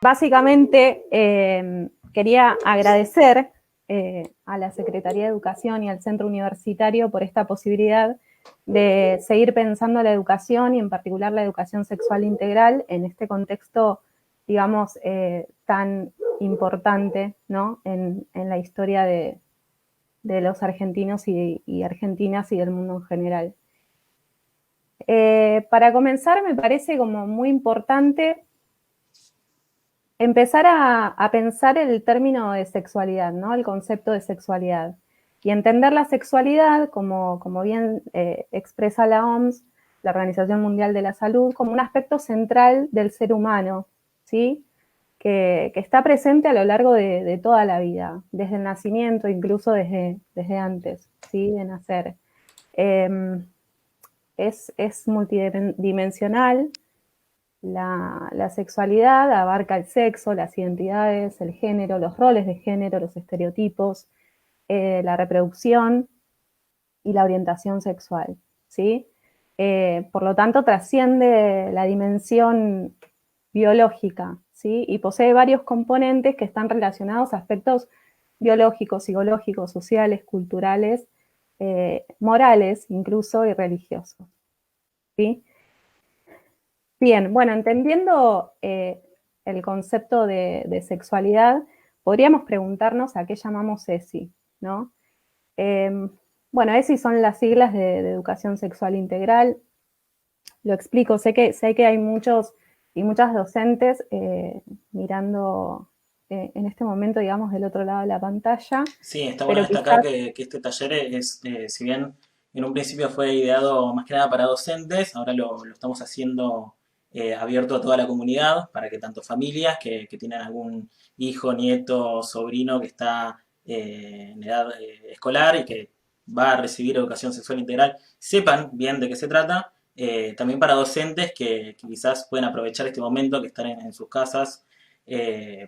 Básicamente, quería agradecer a la Secretaría de Educación y al Centro Universitario por esta posibilidad de seguir pensando la educación y en particular la educación sexual integral en este contexto, digamos, tan importante, ¿no? en la historia de los argentinos y argentinas y del mundo en general. Para comenzar, me parece como muy importante empezar a pensar el término de sexualidad, ¿no? El concepto de sexualidad. Y entender la sexualidad, como bien expresa la OMS, la Organización Mundial de la Salud, como un aspecto central del ser humano, ¿sí? Que está presente a lo largo de toda la vida, desde el nacimiento, incluso desde antes, ¿sí? De nacer. Es multidimensional. La sexualidad abarca el sexo, las identidades, el género, los roles de género, los estereotipos, la reproducción y la orientación sexual, ¿sí? Por lo tanto, trasciende la dimensión biológica, ¿sí? Y posee varios componentes que están relacionados a aspectos biológicos, psicológicos, sociales, culturales, morales incluso y religiosos, ¿sí? Bien, bueno, entendiendo el concepto de sexualidad, podríamos preguntarnos a qué llamamos ESI, ¿no? Bueno, ESI son las siglas de Educación Sexual Integral. Lo explico, sé que hay muchos y muchas docentes mirando en este momento, digamos, del otro lado de la pantalla, Sí, está bueno pero destacar quizás, que este taller es, si bien en un principio fue ideado más que nada para docentes, ahora lo estamos haciendo abierto a toda la comunidad, para que tanto familias que tienen algún hijo, nieto, sobrino que está en edad escolar y que va a recibir educación sexual integral, sepan bien de qué se trata. También para docentes que quizás pueden aprovechar este momento que están en sus casas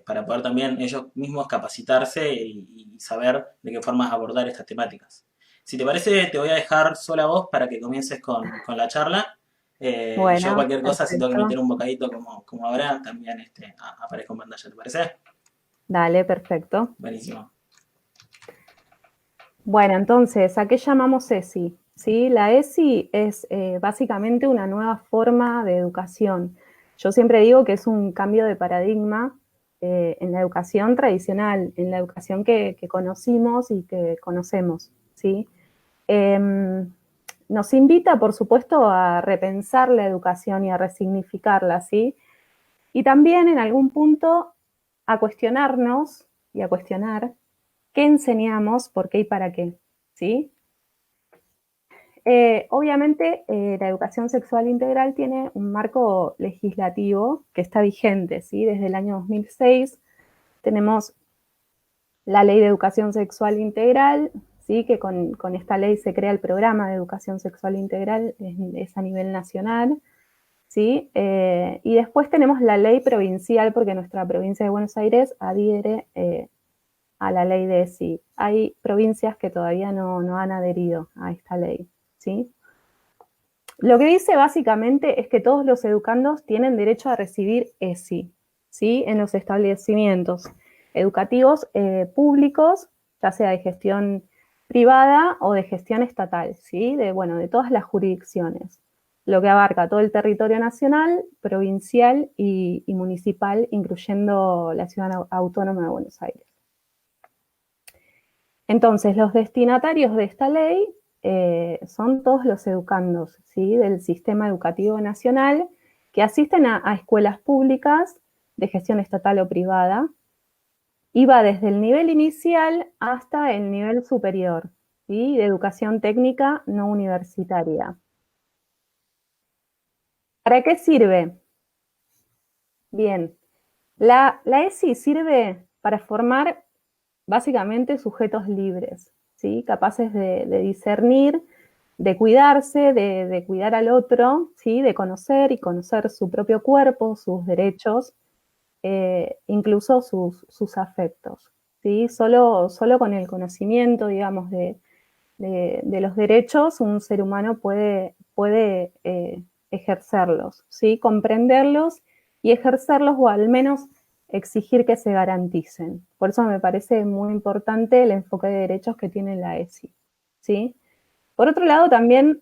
para poder también ellos mismos capacitarse y saber de qué forma abordar estas temáticas. Si te parece, te voy a dejar sola vos para que comiences con la charla. Y yo bueno, cualquier cosa, si tengo que perfecto. meter un bocadito como ahora, también aparezco en pantalla, ¿te parece? Dale, perfecto. Buenísimo. Bueno, entonces, ¿a qué llamamos ESI? ¿Sí? La ESI es básicamente una nueva forma de educación. Yo siempre digo que es un cambio de paradigma en la educación tradicional, en la educación que conocimos y que conocemos, ¿sí? Eh, Nos invita, por supuesto, a repensar la educación y a resignificarla, ¿sí? Y también, en algún punto, a cuestionarnos y a cuestionar qué enseñamos, por qué y para qué, ¿sí? Obviamente, la educación sexual integral tiene un marco legislativo que está vigente, ¿sí? Desde el año 2006 tenemos la Ley de Educación Sexual Integral, ¿sí? Que con esta ley se crea el programa de educación sexual integral, es a nivel nacional, ¿sí? Y después tenemos la ley provincial, porque nuestra provincia de Buenos Aires adhiere a la ley de ESI. Hay provincias que todavía no han adherido a esta ley, ¿sí? Lo que dice básicamente es que todos los educandos tienen derecho a recibir ESI, ¿sí? En los establecimientos educativos públicos, ya sea de gestión privada o de gestión estatal, ¿sí? De todas las jurisdicciones, lo que abarca todo el territorio nacional, provincial y municipal, incluyendo la ciudad autónoma de Buenos Aires. Entonces, los destinatarios de esta ley son todos los educandos, ¿sí? Del sistema educativo nacional que asisten a escuelas públicas de gestión estatal o privada y va desde el nivel inicial hasta el nivel superior, ¿sí? De educación técnica no universitaria. ¿Para qué sirve? Bien, la ESI sirve para formar básicamente sujetos libres, ¿sí? Capaces de discernir, de cuidarse, de cuidar al otro, ¿sí? De conocer y conocer su propio cuerpo, sus derechos, incluso sus afectos, ¿sí? Solo con el conocimiento, digamos, de los derechos, un ser humano puede ejercerlos, ¿sí? Comprenderlos y ejercerlos, o al menos exigir que se garanticen. Por eso me parece muy importante el enfoque de derechos que tiene la ESI, ¿sí? Por otro lado, también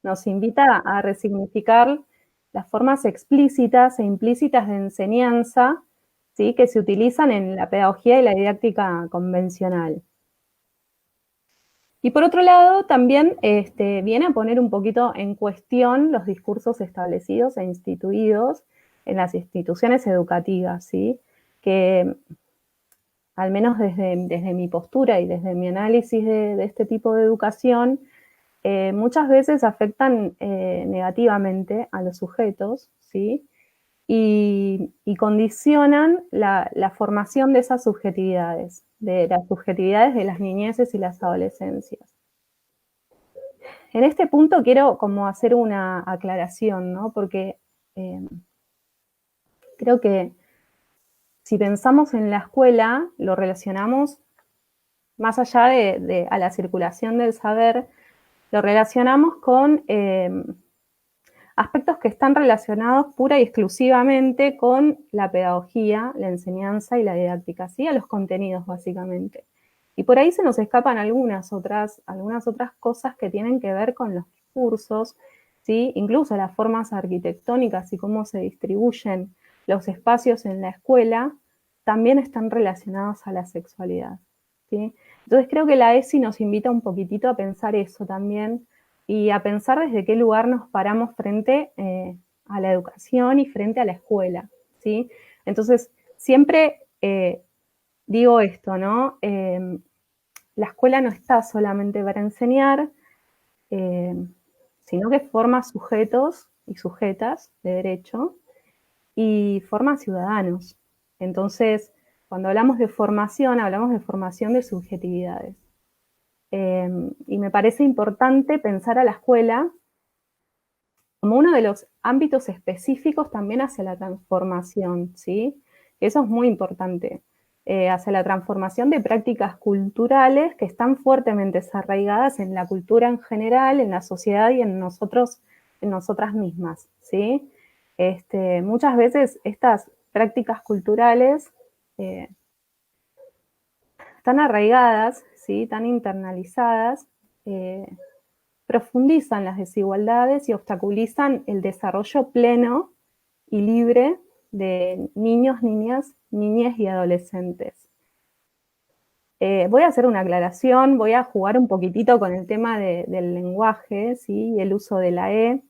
nos invita a resignificar las formas explícitas e implícitas de enseñanza, ¿sí?, que se utilizan en la pedagogía y la didáctica convencional. Y por otro lado, también viene a poner un poquito en cuestión los discursos establecidos e instituidos en las instituciones educativas, ¿sí?, que al menos desde mi postura y desde mi análisis de este tipo de educación, muchas veces afectan negativamente a los sujetos, ¿sí?, y condicionan la formación de esas subjetividades, de las subjetividades de las niñeces y las adolescencias. En este punto quiero como hacer una aclaración, ¿no? Porque creo que si pensamos en la escuela, lo relacionamos más allá a la circulación del saber, lo relacionamos con aspectos que están relacionados pura y exclusivamente con la pedagogía, la enseñanza y la didáctica, ¿sí?, a los contenidos básicamente. Y por ahí se nos escapan algunas otras cosas que tienen que ver con los discursos, ¿sí?, incluso las formas arquitectónicas y cómo se distribuyen los espacios en la escuela, también están relacionados a la sexualidad, ¿sí? Entonces creo que la ESI nos invita un poquitito a pensar eso también, y a pensar desde qué lugar nos paramos frente a la educación y frente a la escuela, ¿sí? Entonces, siempre digo esto, ¿no? La escuela no está solamente para enseñar, sino que forma sujetos y sujetas de derecho y forma ciudadanos. Entonces, cuando hablamos de formación de subjetividades. Y me parece importante pensar a la escuela como uno de los ámbitos específicos también hacia la transformación, ¿sí? Eso es muy importante, hacia la transformación de prácticas culturales que están fuertemente desarraigadas en la cultura en general, en la sociedad y en nosotros, en nosotras mismas, ¿sí? Muchas veces estas prácticas culturales están arraigadas, ¿sí?, tan internalizadas, profundizan las desigualdades y obstaculizan el desarrollo pleno y libre de niños, niñas, niñas y adolescentes. Voy a hacer una aclaración, voy a jugar un poquitito con el tema del lenguaje, ¿sí?, y el uso de la E,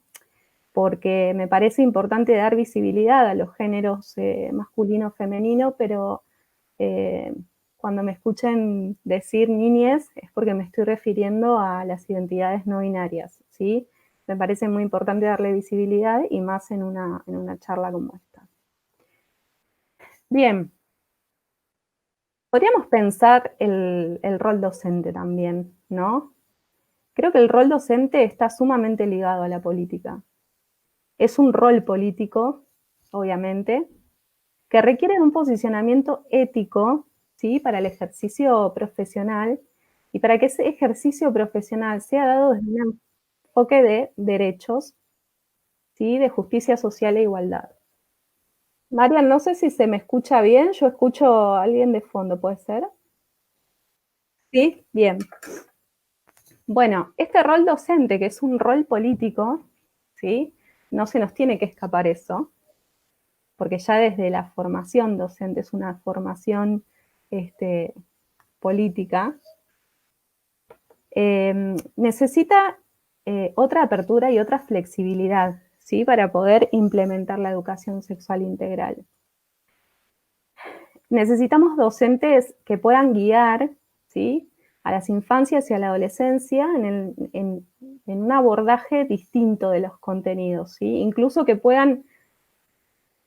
porque me parece importante dar visibilidad a los géneros masculino, femenino, pero cuando me escuchen decir niñez es porque me estoy refiriendo a las identidades no binarias, ¿sí? Me parece muy importante darle visibilidad y más en una charla como esta. Bien, podríamos pensar el rol docente también, ¿no? Creo que el rol docente está sumamente ligado a la política. Es un rol político, obviamente, que requiere un posicionamiento ético, ¿sí?, para el ejercicio profesional, y para que ese ejercicio profesional sea dado desde un enfoque de derechos, ¿sí?, de justicia social e igualdad. Marian, no sé si se me escucha bien, yo escucho a alguien de fondo, ¿puede ser? ¿Sí? Bien. Bueno, este rol docente, que es un rol político, ¿sí?, no se nos tiene que escapar eso, porque ya desde la formación docente es una formación política, necesita otra apertura y otra flexibilidad, ¿sí?, para poder implementar la educación sexual integral. Necesitamos docentes que puedan guiar, ¿sí?, a las infancias y a la adolescencia en un abordaje distinto de los contenidos, ¿sí?, incluso que puedan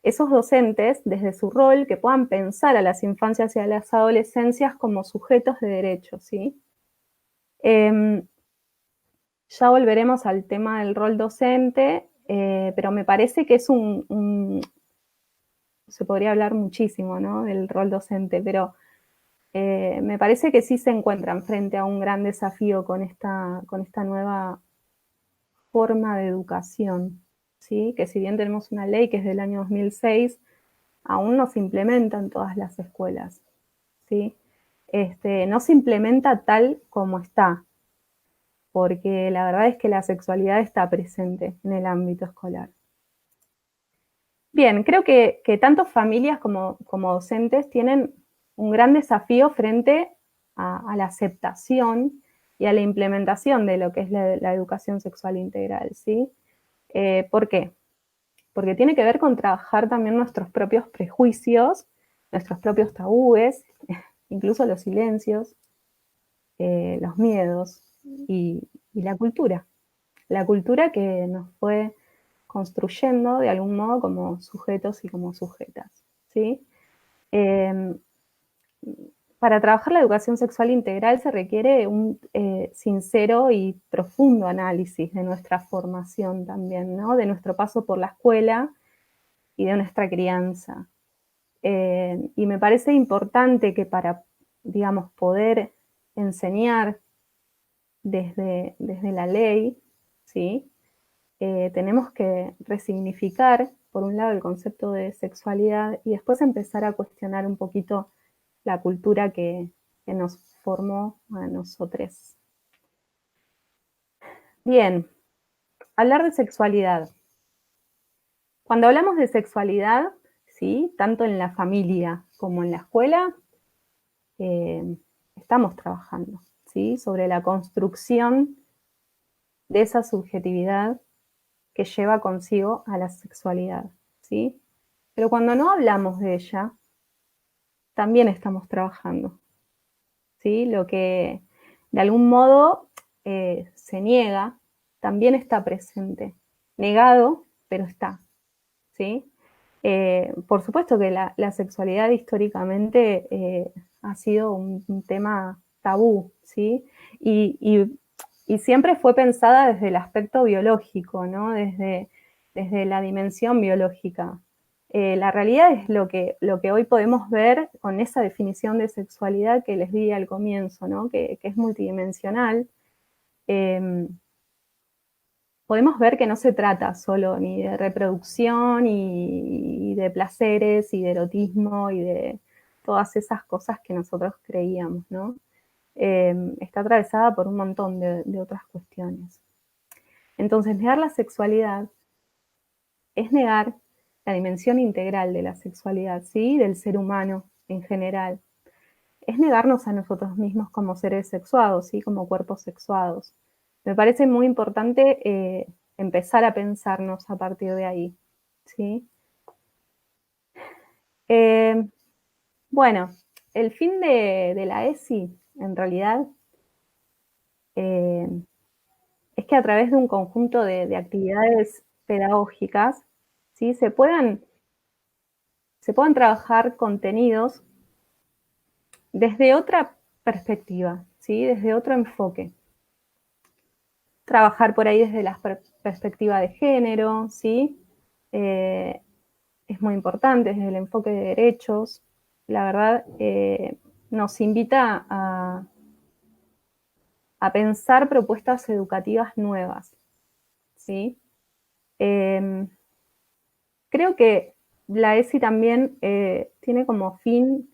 esos docentes, desde su rol, que puedan pensar a las infancias y a las adolescencias como sujetos de derecho, ¿sí? Ya volveremos al tema del rol docente, pero me parece que es se podría hablar muchísimo, ¿no?, del rol docente, pero me parece que sí se encuentran frente a un gran desafío con esta nueva forma de educación, ¿sí?, que si bien tenemos una ley que es del año 2006, aún no se implementa en todas las escuelas, ¿sí? No se implementa tal como está, porque la verdad es que la sexualidad está presente en el ámbito escolar. Bien, creo que tanto familias como docentes tienen un gran desafío frente a la aceptación y a la implementación de lo que es la educación sexual integral, ¿sí? ¿Por qué? Porque tiene que ver con trabajar también nuestros propios prejuicios, nuestros propios tabúes, incluso los silencios, los miedos y la cultura. La cultura que nos fue construyendo de algún modo como sujetos y como sujetas, ¿sí? Eh, para trabajar la educación sexual integral se requiere un sincero y profundo análisis de nuestra formación también, ¿no? De nuestro paso por la escuela y de nuestra crianza. Y me parece importante que para, digamos, poder enseñar desde la ley, ¿sí? Tenemos que resignificar, por un lado, el concepto de sexualidad y después empezar a cuestionar un poquito la cultura que nos formó a nosotros. Bien, hablar de sexualidad. Cuando hablamos de sexualidad, ¿sí? Tanto en la familia como en la escuela, estamos trabajando, ¿sí? Sobre la construcción de esa subjetividad que lleva consigo a la sexualidad, ¿sí? Pero cuando no hablamos de ella, también estamos trabajando, ¿sí? Lo que de algún modo se niega, también está presente. Negado, pero está, ¿sí? Por supuesto que la sexualidad históricamente ha sido un tema tabú, ¿sí? Y siempre fue pensada desde el aspecto biológico, ¿no? Desde la dimensión biológica. La realidad es lo que hoy podemos ver con esa definición de sexualidad que les di al comienzo, ¿no? Que es multidimensional. Podemos ver que no se trata solo ni de reproducción y de placeres y de erotismo y de todas esas cosas que nosotros creíamos, ¿no? Está atravesada por un montón de otras cuestiones. Entonces, negar la sexualidad es negar la dimensión integral de la sexualidad, ¿sí? Del ser humano en general. Es negarnos a nosotros mismos como seres sexuados, ¿sí? Como cuerpos sexuados. Me parece muy importante empezar a pensarnos a partir de ahí, ¿sí? Bueno, el fin de la ESI, en realidad, es que a través de un conjunto de actividades pedagógicas, ¿sí? se puedan trabajar contenidos desde otra perspectiva, ¿sí? Desde otro enfoque. Trabajar por ahí desde la perspectiva de género, ¿sí? Es muy importante, desde el enfoque de derechos. La verdad, nos invita a pensar propuestas educativas nuevas, ¿sí? Creo que la ESI también tiene como fin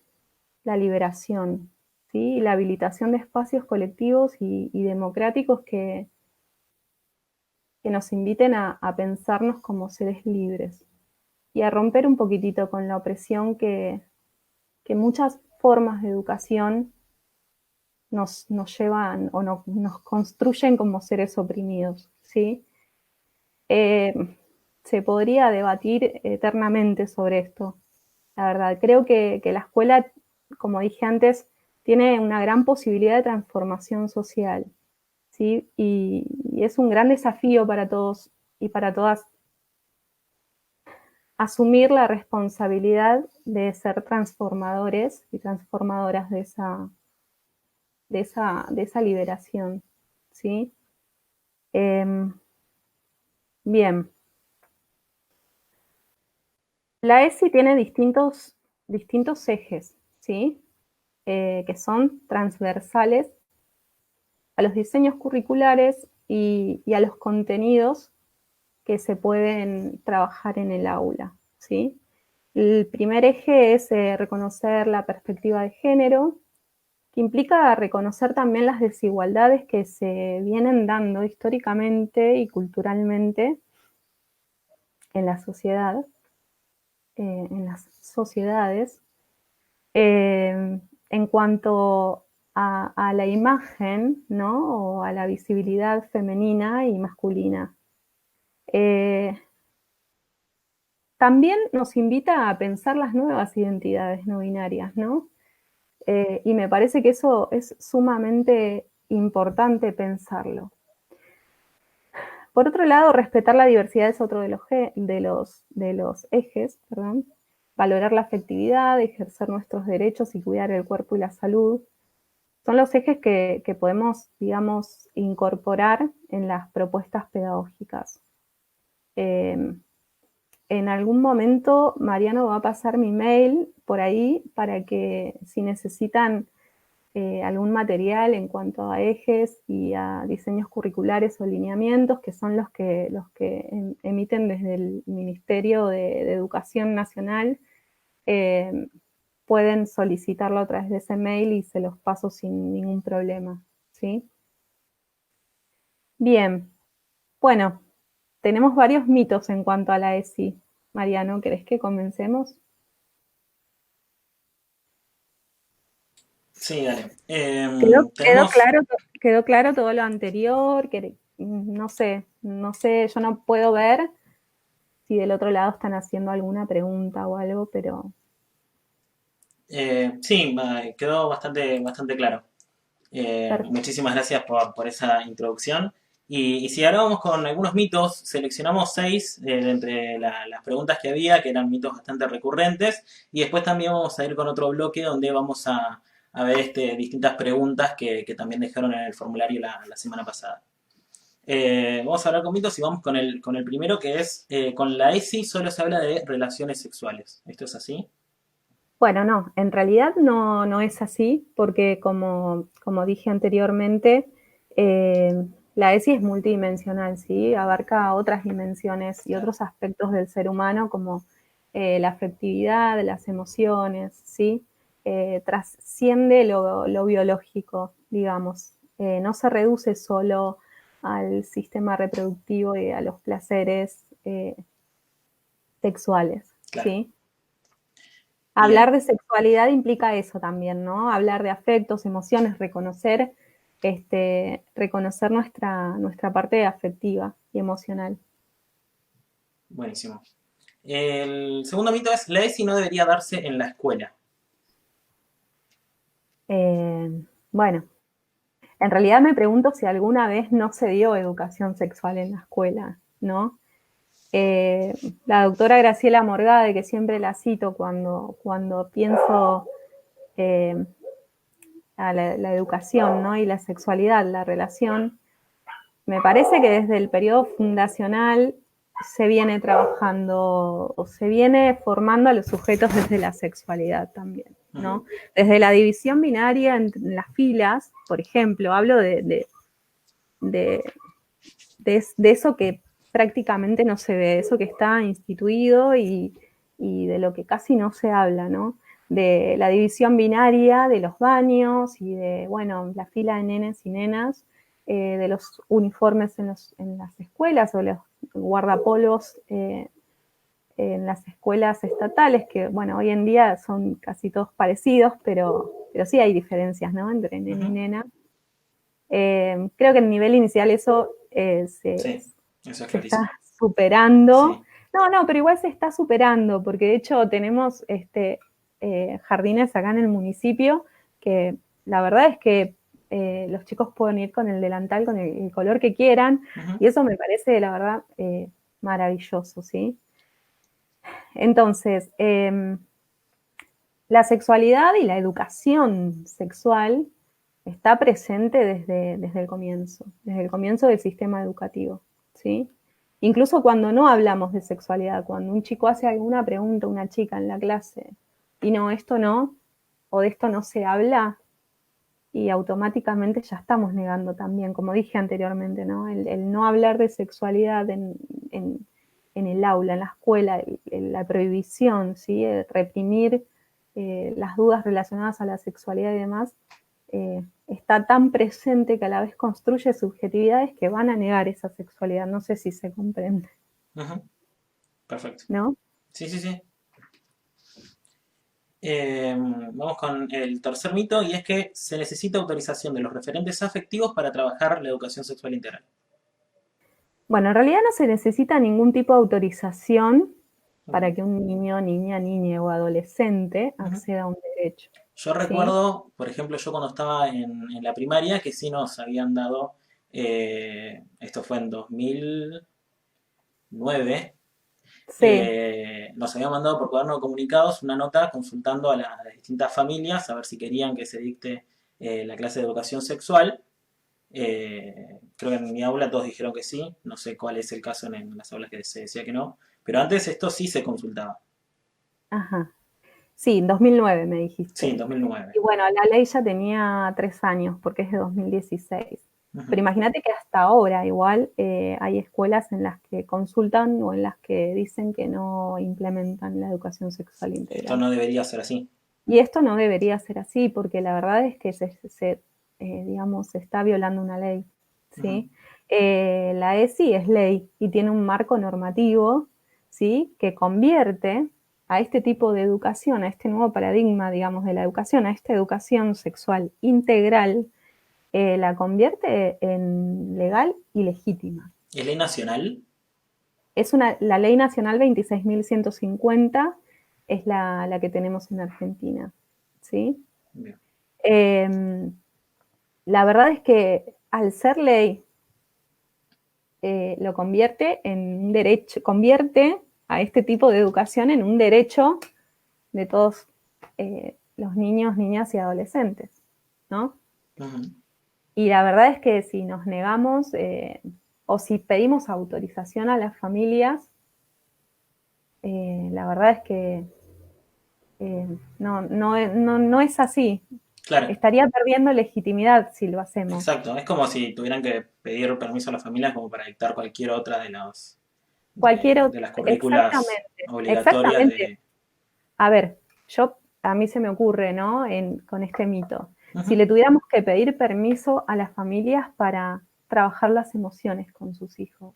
la liberación, ¿sí? Y la habilitación de espacios colectivos y democráticos que nos inviten a pensarnos como seres libres y a romper un poquitito con la opresión que muchas formas de educación nos llevan o nos construyen como seres oprimidos, ¿sí? Se podría debatir eternamente sobre esto, la verdad. Creo que la escuela, como dije antes, tiene una gran posibilidad de transformación social, ¿sí? Y es un gran desafío para todos y para todas asumir la responsabilidad de ser transformadores y transformadoras de esa liberación, ¿sí? Bien, la ESI tiene distintos ejes, ¿sí? Que son transversales a los diseños curriculares y a los contenidos que se pueden trabajar en el aula, ¿sí? El primer eje es reconocer la perspectiva de género, que implica reconocer también las desigualdades que se vienen dando históricamente y culturalmente en la sociedad, en las sociedades, en cuanto a la imagen, ¿no? O a la visibilidad femenina y masculina. También nos invita a pensar las nuevas identidades no binarias, ¿no? Y me parece que eso es sumamente importante pensarlo. Por otro lado, respetar la diversidad es otro de los ejes, perdón. Valorar la afectividad, ejercer nuestros derechos y cuidar el cuerpo y la salud. Son los ejes que podemos, digamos, incorporar en las propuestas pedagógicas. En algún momento Mariano va a pasar mi mail por ahí para que si necesitan algún material en cuanto a ejes y a diseños curriculares o lineamientos, que son los que emiten desde el Ministerio de Educación Nacional, pueden solicitarlo a través de ese mail y se los paso sin ningún problema, ¿sí? Bien, bueno, tenemos varios mitos en cuanto a la ESI. Mariano, ¿querés que comencemos? Sí, dale. ¿Quedó, quedó Tenemos, claro, quedó claro todo lo anterior? Que, no sé, yo no puedo ver si del otro lado están haciendo alguna pregunta o algo, pero sí, quedó bastante claro. perfecto. Muchísimas gracias por esa introducción. Y si ahora vamos con algunos mitos, seleccionamos 6 de entre las preguntas que había, que eran mitos bastante recurrentes, y después también vamos a ir con otro bloque donde vamos a ver distintas preguntas que también dejaron en el formulario la semana pasada. Vamos a hablar con mitos y vamos con el primero que es, con la ESI solo se habla de relaciones sexuales. ¿Esto es así? Bueno, no, en realidad no es así, porque como dije anteriormente, la ESI es multidimensional, ¿sí? Abarca otras dimensiones y Claro. otros aspectos del ser humano, como la afectividad, las emociones, ¿sí? Trasciende lo biológico, digamos. No se reduce solo al sistema reproductivo y a los placeres sexuales, Claro. ¿sí? Hablar Bien. de sexualidad implica eso también, ¿no? Hablar de afectos, emociones, reconocer nuestra parte afectiva y emocional. Buenísimo. El segundo mito es, la ESI no debería darse en la escuela. Bueno, en realidad me pregunto si alguna vez no se dio educación sexual en la escuela, ¿no? Eh, la doctora Graciela Morgade, que siempre la cito cuando pienso eh, a la educación, ¿no? Y la sexualidad, la relación, me parece que desde el periodo fundacional se viene trabajando o se viene formando a los sujetos desde la sexualidad también, Ujú. ¿no? Desde la división binaria en las filas, por ejemplo, hablo de, de eso que prácticamente no se ve, eso que está instituido y de lo que casi no se habla, ¿no? De la división binaria de los baños y de, bueno, la fila de nenes y nenas, de los uniformes en las escuelas o los guardapolos en las escuelas estatales, que, bueno, hoy en día son casi todos parecidos, pero sí hay diferencias, ¿no? Entre nene y Ujú. nena. Creo que en nivel inicial eso Sí, eso es se está clarísimo. superando. Sí. No, pero igual se está superando, porque de hecho tenemos jardines acá en el municipio que la verdad es que los chicos pueden ir con el delantal, con el color que quieran, Ujú. y eso me parece, la verdad, maravilloso, ¿sí? Entonces, la sexualidad y la educación sexual está presente desde el comienzo del sistema educativo, ¿sí? Incluso cuando no hablamos de sexualidad, cuando un chico hace alguna pregunta, una chica en la clase, y no, esto no, o de esto no se habla, y automáticamente ya estamos negando también, como dije anteriormente, ¿no? El no hablar de sexualidad en en el aula, en la escuela, la prohibición, ¿sí? Reprimir las dudas relacionadas a la sexualidad y demás, está tan presente que a la vez construye subjetividades que van a negar esa sexualidad. No sé si se comprende, Ujú. Perfecto. ¿no? Sí, sí, sí. Vamos con el tercer mito y es que se necesita autorización de los referentes afectivos para trabajar la educación sexual integral. Bueno, en realidad no se necesita ningún tipo de autorización Ok. para que un niño, niña, niña o adolescente Ujú. acceda a un derecho, Yo ¿sí? recuerdo, por ejemplo, yo cuando estaba en la primaria, que sí nos habían dado, esto fue en 2009, Sí, nos habían mandado por cuaderno de comunicados una nota consultando a las distintas familias a ver si querían que se dicte la clase de educación sexual. Creo que en mi aula todos dijeron que sí, no sé cuál es el caso en las aulas que se decía que no, pero antes esto sí se consultaba. ajá. Sí, en 2009 me Sí, dijiste. en 2009. Y bueno, la ley ya tenía 3 años porque es de 2016. Pero Ujú. imagínate que hasta ahora igual hay escuelas en las que consultan o en las que dicen que no implementan la educación sexual Esto integral. no debería ser así. Y esto no debería ser así porque la verdad es que digamos, se está violando una ley, Ujú. ¿sí? La ESI es ley y tiene un marco normativo, ¿sí? Que convierte a este tipo de educación, a este nuevo paradigma, digamos, de la educación, a esta educación sexual integral, la convierte en legal y legítima. ¿Es ley nacional? Es la ley nacional 26.150 es la que tenemos en Argentina, ¿sí? Bien. Eh, la verdad es que al ser ley, lo convierte en un derecho, convierte a este tipo de educación en un derecho de todos los niños, niñas y adolescentes, ¿no? Ujú. Y la verdad es que si nos negamos o si pedimos autorización a las familias, la verdad es que no es así. Claro, Estaría perdiendo legitimidad si lo hacemos. exacto. Es como si tuvieran que pedir permiso a las familias como para dictar cualquier otra de las Cualquier de las currículas exactamente, obligatorias exactamente. de. A ver, a mí se me ocurre, ¿no? Con este mito. Si Ujú. le tuviéramos que pedir permiso a las familias para trabajar las emociones con sus hijos,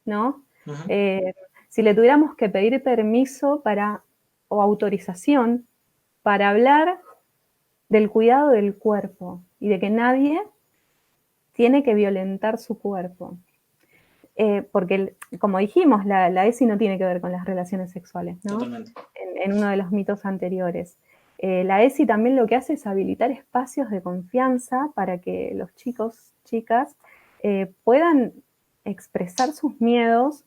¿no? Ujú. Eh, si le tuviéramos que pedir permiso o autorización para hablar del cuidado del cuerpo y de que nadie tiene que violentar su cuerpo. Porque, como dijimos, la ESI no tiene que ver con las relaciones sexuales, ¿no? Totalmente. En uno de los mitos anteriores. La ESI también lo que hace es habilitar espacios de confianza para que los chicos, chicas, puedan expresar sus miedos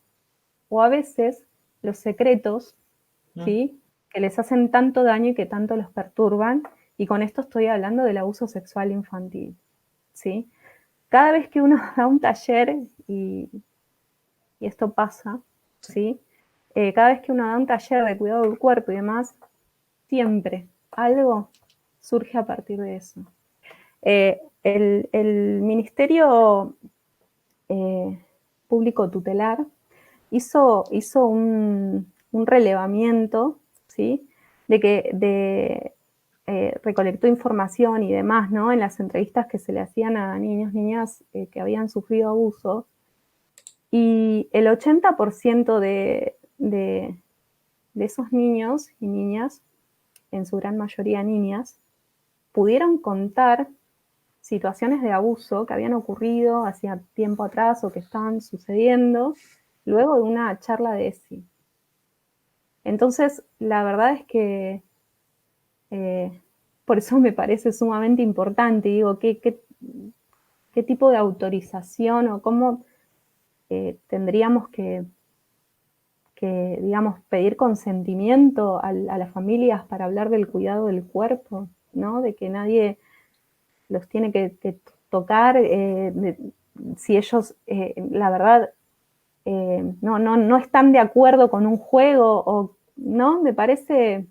o a veces los secretos, Mm. ¿sí? Que les hacen tanto daño y que tanto los perturban. Y con esto estoy hablando del abuso sexual infantil, ¿sí? Cada vez que uno da un taller, y esto pasa, Sí. ¿sí? Cada vez que uno da un taller de cuidado del cuerpo y demás, siempre algo surge a partir de eso. El Ministerio Público Tutelar hizo un relevamiento, ¿sí? Recolectó información y demás, ¿no? En las entrevistas que se le hacían a niños, niñas que habían sufrido abuso. Y el 80% de esos niños y niñas, en su gran mayoría niñas, pudieron contar situaciones de abuso que habían ocurrido hacía tiempo atrás o que estaban sucediendo luego de una charla de ESI. Entonces, la verdad es que por eso me parece sumamente importante, digo, qué tipo de autorización o cómo tendríamos digamos, pedir consentimiento las familias para hablar del cuidado del cuerpo, ¿no? De que nadie los tiene que tocar, si ellos, la verdad, no están de acuerdo con un juego, o, ¿no? Me parece,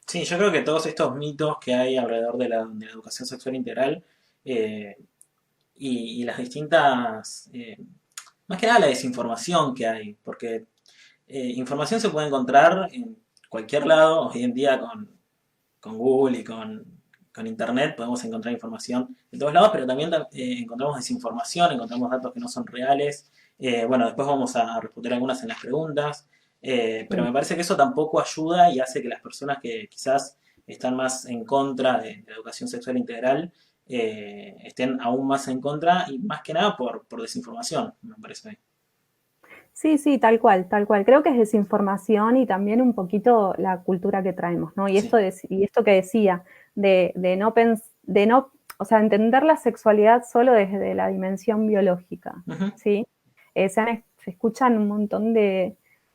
Sí, yo creo que todos estos mitos que hay alrededor de la educación sexual integral eh, y las distintas, más que nada la desinformación que hay, porque información se puede encontrar en cualquier lado. Hoy en día con Google y con Internet podemos encontrar información de todos lados, pero también encontramos desinformación, encontramos datos que no son reales. Bueno, después vamos a responder algunas en las preguntas, pero Sí. me parece que eso tampoco ayuda y hace que las personas que quizás están más en contra de la educación sexual integral estén aún más en contra y más que nada por desinformación, me parece a mí. Sí, sí, tal cual, tal cual. Creo que es desinformación y también un poquito la cultura que traemos, ¿no? Sí. Y esto que decía, de no, o sea, entender la sexualidad solo desde la dimensión biológica, Ujú. ¿sí? Se escuchan un montón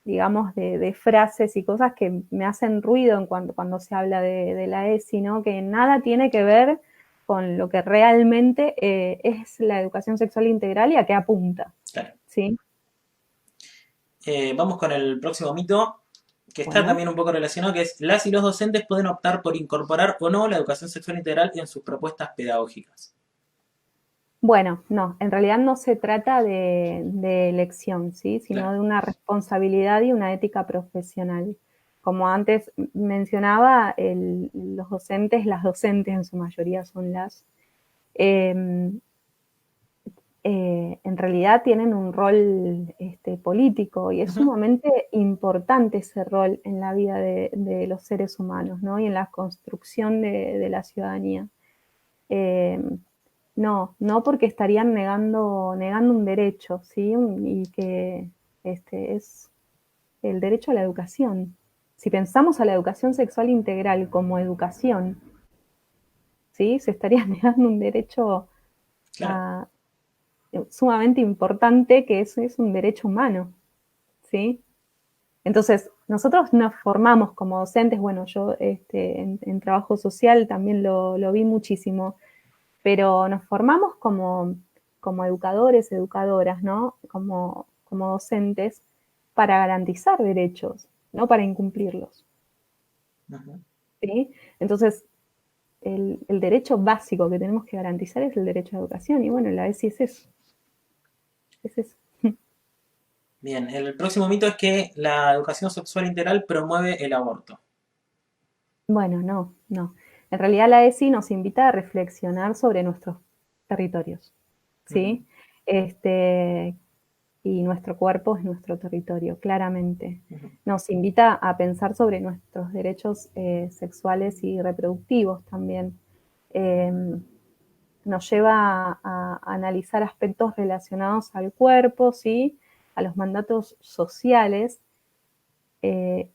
digamos, de frases y cosas que me hacen ruido cuando se habla de la ESI, ¿no? Que nada tiene que ver con lo que realmente es la educación sexual integral y a qué apunta, Claro. ¿sí? Vamos con el próximo mito, que está Bueno. también un poco relacionado, que es las y los docentes pueden optar por incorporar o no la educación sexual integral en sus propuestas pedagógicas. Bueno, no, en realidad no se trata de elección, ¿sí? Sino Claro. de una responsabilidad y una ética profesional. Como antes mencionaba, los docentes, las docentes en su mayoría son eh, en realidad tienen un rol político y es Ujú. sumamente importante ese rol en la vida de los seres humanos, ¿no? Y en la construcción de la ciudadanía. Eh, no, no porque estarían negando un derecho, ¿sí? Y que es el derecho a la educación. Si pensamos a la educación sexual integral como educación, ¿sí? Se estaría negando un derecho Claro. a, sumamente importante que es un derecho humano, ¿sí? Entonces, nosotros nos formamos como docentes, bueno, yo en trabajo social también lo vi muchísimo, pero nos formamos como educadores, educadoras, ¿no? Como docentes para garantizar derechos, no para incumplirlos, Ujú. ¿sí? Entonces, el derecho básico que tenemos que garantizar es el derecho a educación, y bueno, la ESI es eso, es eso. Bien, el próximo mito es que la educación sexual integral promueve el aborto. Bueno, no, no. En realidad la ESI nos invita a reflexionar sobre nuestros territorios, Ujú. ¿sí? Este, y nuestro cuerpo es nuestro territorio, claramente. Ujú. Nos invita a pensar sobre nuestros derechos sexuales y reproductivos también. Eh, Nos lleva a analizar aspectos relacionados al cuerpo, ¿sí? A los mandatos sociales, eh,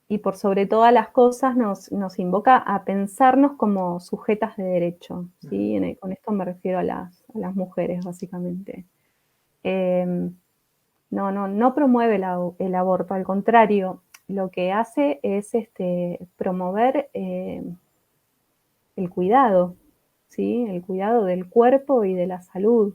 y por sobre todas las cosas nos invoca a pensarnos como sujetas de derecho, Ujú. ¿sí? Con esto me refiero a las mujeres, básicamente. Eh, no promueve el aborto, al contrario, lo que hace es promover el cuidado, ¿sí? El cuidado del cuerpo y de la salud.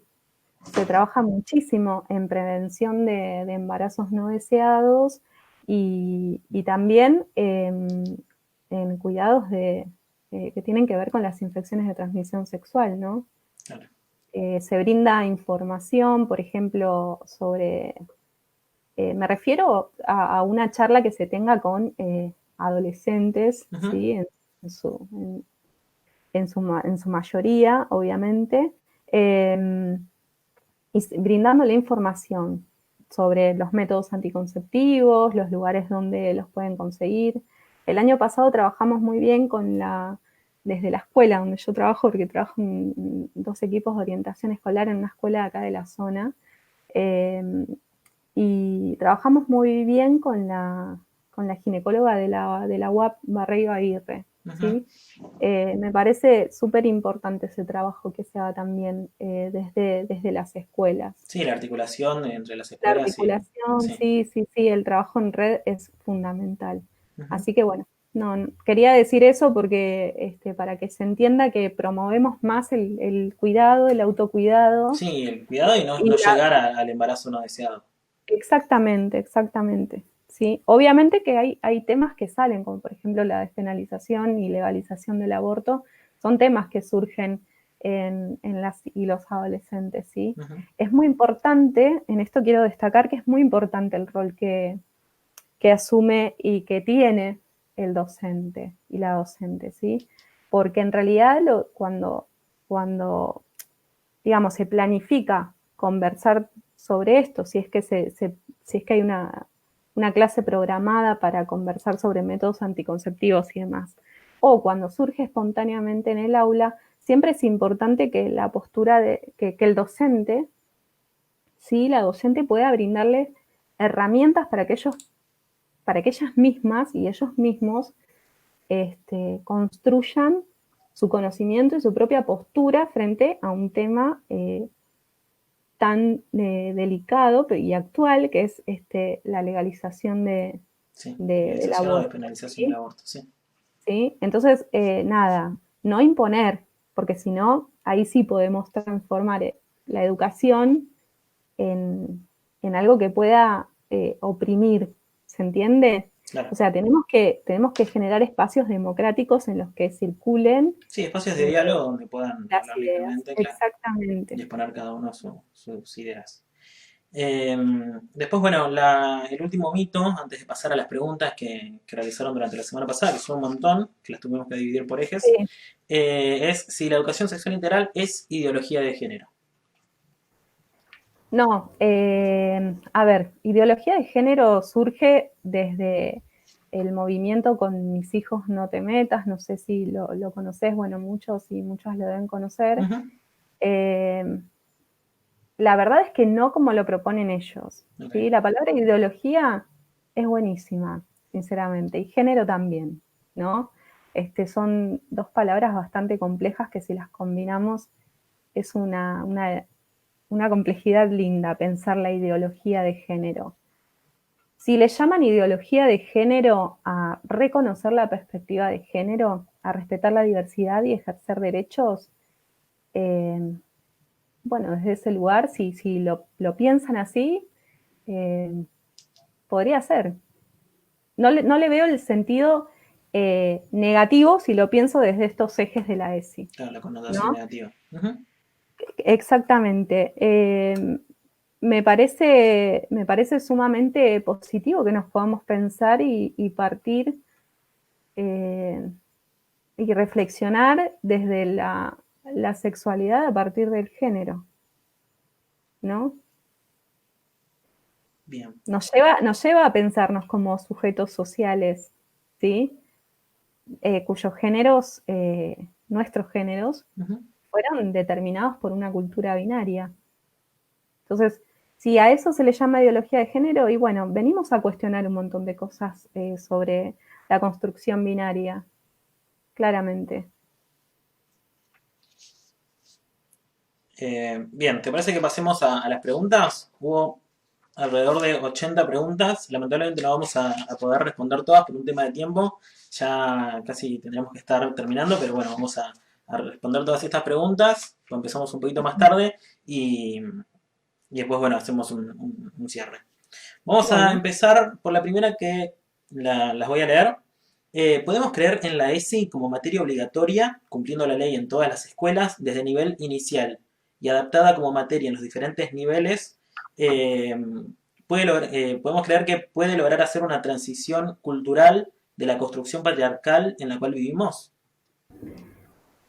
Se trabaja muchísimo en prevención de embarazos no deseados y también en cuidados que tienen que ver con las infecciones de transmisión sexual, ¿no? Claro. Se brinda información, por ejemplo, me refiero a una charla que se tenga con adolescentes, Ujú. ¿sí? En su, en su mayoría, obviamente, eh, y brindándole información sobre los métodos anticonceptivos, los lugares donde los pueden conseguir. El año pasado trabajamos muy bien desde la escuela donde yo trabajo, porque trabajo en dos equipos de orientación escolar en una escuela de acá de la zona, eh, y trabajamos muy bien con la ginecóloga de la UAP Barreiro Aguirre, Ujú. ¿sí? Me parece súper importante ese trabajo que se haga también desde las escuelas. Sí, la articulación entre las La escuelas y... articulación, Sí. sí, sí, sí, el trabajo en red es fundamental. Ujú. Así que bueno, quería decir eso porque para que se entienda que promovemos más el cuidado, el autocuidado. Sí, el cuidado y no, Y no llegar al embarazo no deseado. exactamente, exactamente. ¿Sí? Obviamente que hay temas que salen, como por ejemplo la despenalización y legalización del aborto, son temas que surgen en las y los adolescentes, ¿sí? Ujú. Es muy importante, en esto quiero destacar que es muy importante el rol que asume y que tiene el docente y la docente, ¿sí? Porque en realidad cuando digamos, se planifica conversar sobre esto, si es que, si es que hay una clase programada para conversar sobre métodos anticonceptivos y demás, o cuando surge espontáneamente en el aula, siempre es importante que la postura que el docente, ¿sí? La docente pueda brindarles herramientas para que ellas mismas y ellos mismos construyan su conocimiento y su propia postura frente a un tema tan delicado y actual que es la legalización Sí, del legalización o aborto. despenalización del ¿Sí? aborto, sí. ¿Sí? Entonces, nada, no imponer, porque si no, ahí sí podemos transformar la educación en algo que pueda oprimir, ¿se entiende? Claro. O sea, tenemos que generar espacios democráticos en los que circulen Sí, espacios de eh, diálogo donde puedan las hablar ideas. libremente, claro, y Exactamente. exponer cada uno sus ideas. Eh, Después, bueno, el último mito, antes de pasar a las preguntas que realizaron durante la semana pasada, que son un montón, que las tuvimos que dividir por ejes, Sí. es si la educación sexual integral es ideología de género. No, a ver, ideología de género surge desde el movimiento con Mis hijos no te metas, no sé si lo conoces, bueno, muchos y muchas lo deben conocer. Ujú. Eh, la verdad es que no como lo proponen ellos, Ok. ¿sí? La palabra ideología es buenísima, sinceramente, y género también, ¿no? Son dos palabras bastante complejas que si las combinamos es una complejidad linda pensar la ideología de género. Si le llaman ideología de género a reconocer la perspectiva de género, a respetar la diversidad y ejercer derechos, eh, bueno, desde ese lugar, si lo piensan así, eh, podría ser. No le veo el sentido negativo si lo pienso desde estos ejes de la ESI, Claro, la connotación ¿no? negativa. Ujú. Exactamente. Me parece sumamente positivo que nos podamos pensar y partir eh, y reflexionar desde la sexualidad a partir del género, ¿no? Bien. Nos lleva a pensarnos como sujetos sociales, ¿sí? Cuyos géneros, nuestros géneros, Ujú. fueron determinados por una cultura binaria. Entonces, si a eso se le llama ideología de género, y bueno, venimos a cuestionar un montón de cosas sobre la construcción binaria, claramente. Bien, ¿te parece que pasemos a las preguntas? Hubo alrededor de 80 preguntas. Lamentablemente no vamos a poder responder todas por un tema de tiempo. Ya casi tendremos que estar terminando, pero bueno, vamos a responder todas estas preguntas. Lo empezamos un poquito más tarde y después, bueno, hacemos un cierre. Vamos a Bueno, empezar por la primera que las voy a leer. ¿Podemos creer en la ESI como materia obligatoria, cumpliendo la ley en todas las escuelas, desde nivel inicial y adaptada como materia en los diferentes niveles? Eh, Podemos creer que puede lograr hacer una transición cultural de la construcción patriarcal en la cual vivimos.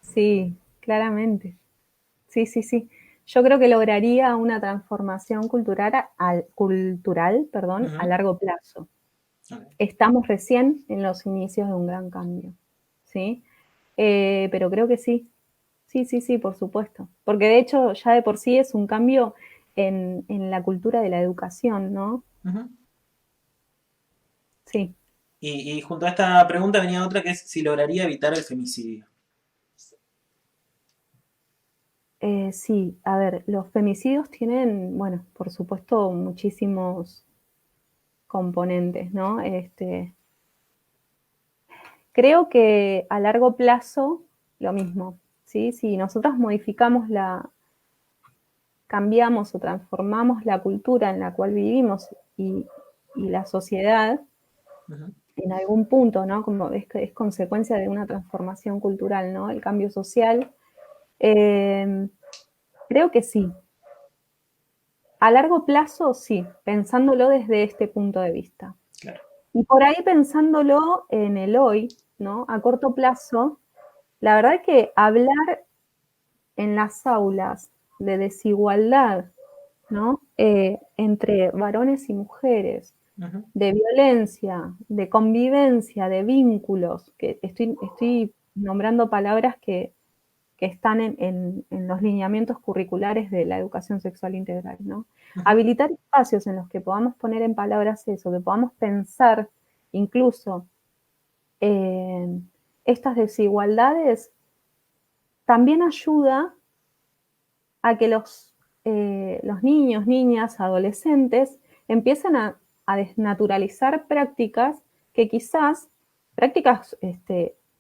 sí, claramente. Sí, sí, sí. Yo creo que lograría una transformación cultural, perdón, a Ujú. largo plazo. Ok. Estamos recién en los inicios de un gran cambio, ¿sí? Pero creo que sí, sí, sí, sí, por supuesto. Porque de hecho ya de por sí es un cambio en la cultura de la educación, ¿no? Ujú. Sí, Y junto a esta pregunta venía otra que es si lograría evitar el femicidio. sí, a ver, los femicidios tienen, bueno, por supuesto, muchísimos componentes, ¿no? Creo que a largo plazo, lo mismo, ¿sí? Si nosotros cambiamos o transformamos la cultura en la cual vivimos y la sociedad, Ujú. en algún punto, ¿no? Como es consecuencia de una transformación cultural, ¿no? El cambio social. Eh, Creo que sí. A largo plazo, sí, pensándolo desde este punto de vista. Claro. Y por ahí pensándolo en el hoy, ¿no? A corto plazo, la verdad es que hablar en las aulas de desigualdad, ¿no? Entre varones y mujeres, Ujú. de violencia, de convivencia, de vínculos, que estoy nombrando palabras que están en los lineamientos curriculares de la educación sexual integral, ¿no? Ujú. Habilitar espacios en los que podamos poner en palabras eso, que podamos pensar incluso estas desigualdades, también ayuda a que los niños, niñas, adolescentes empiecen a desnaturalizar prácticas que quizás, prácticas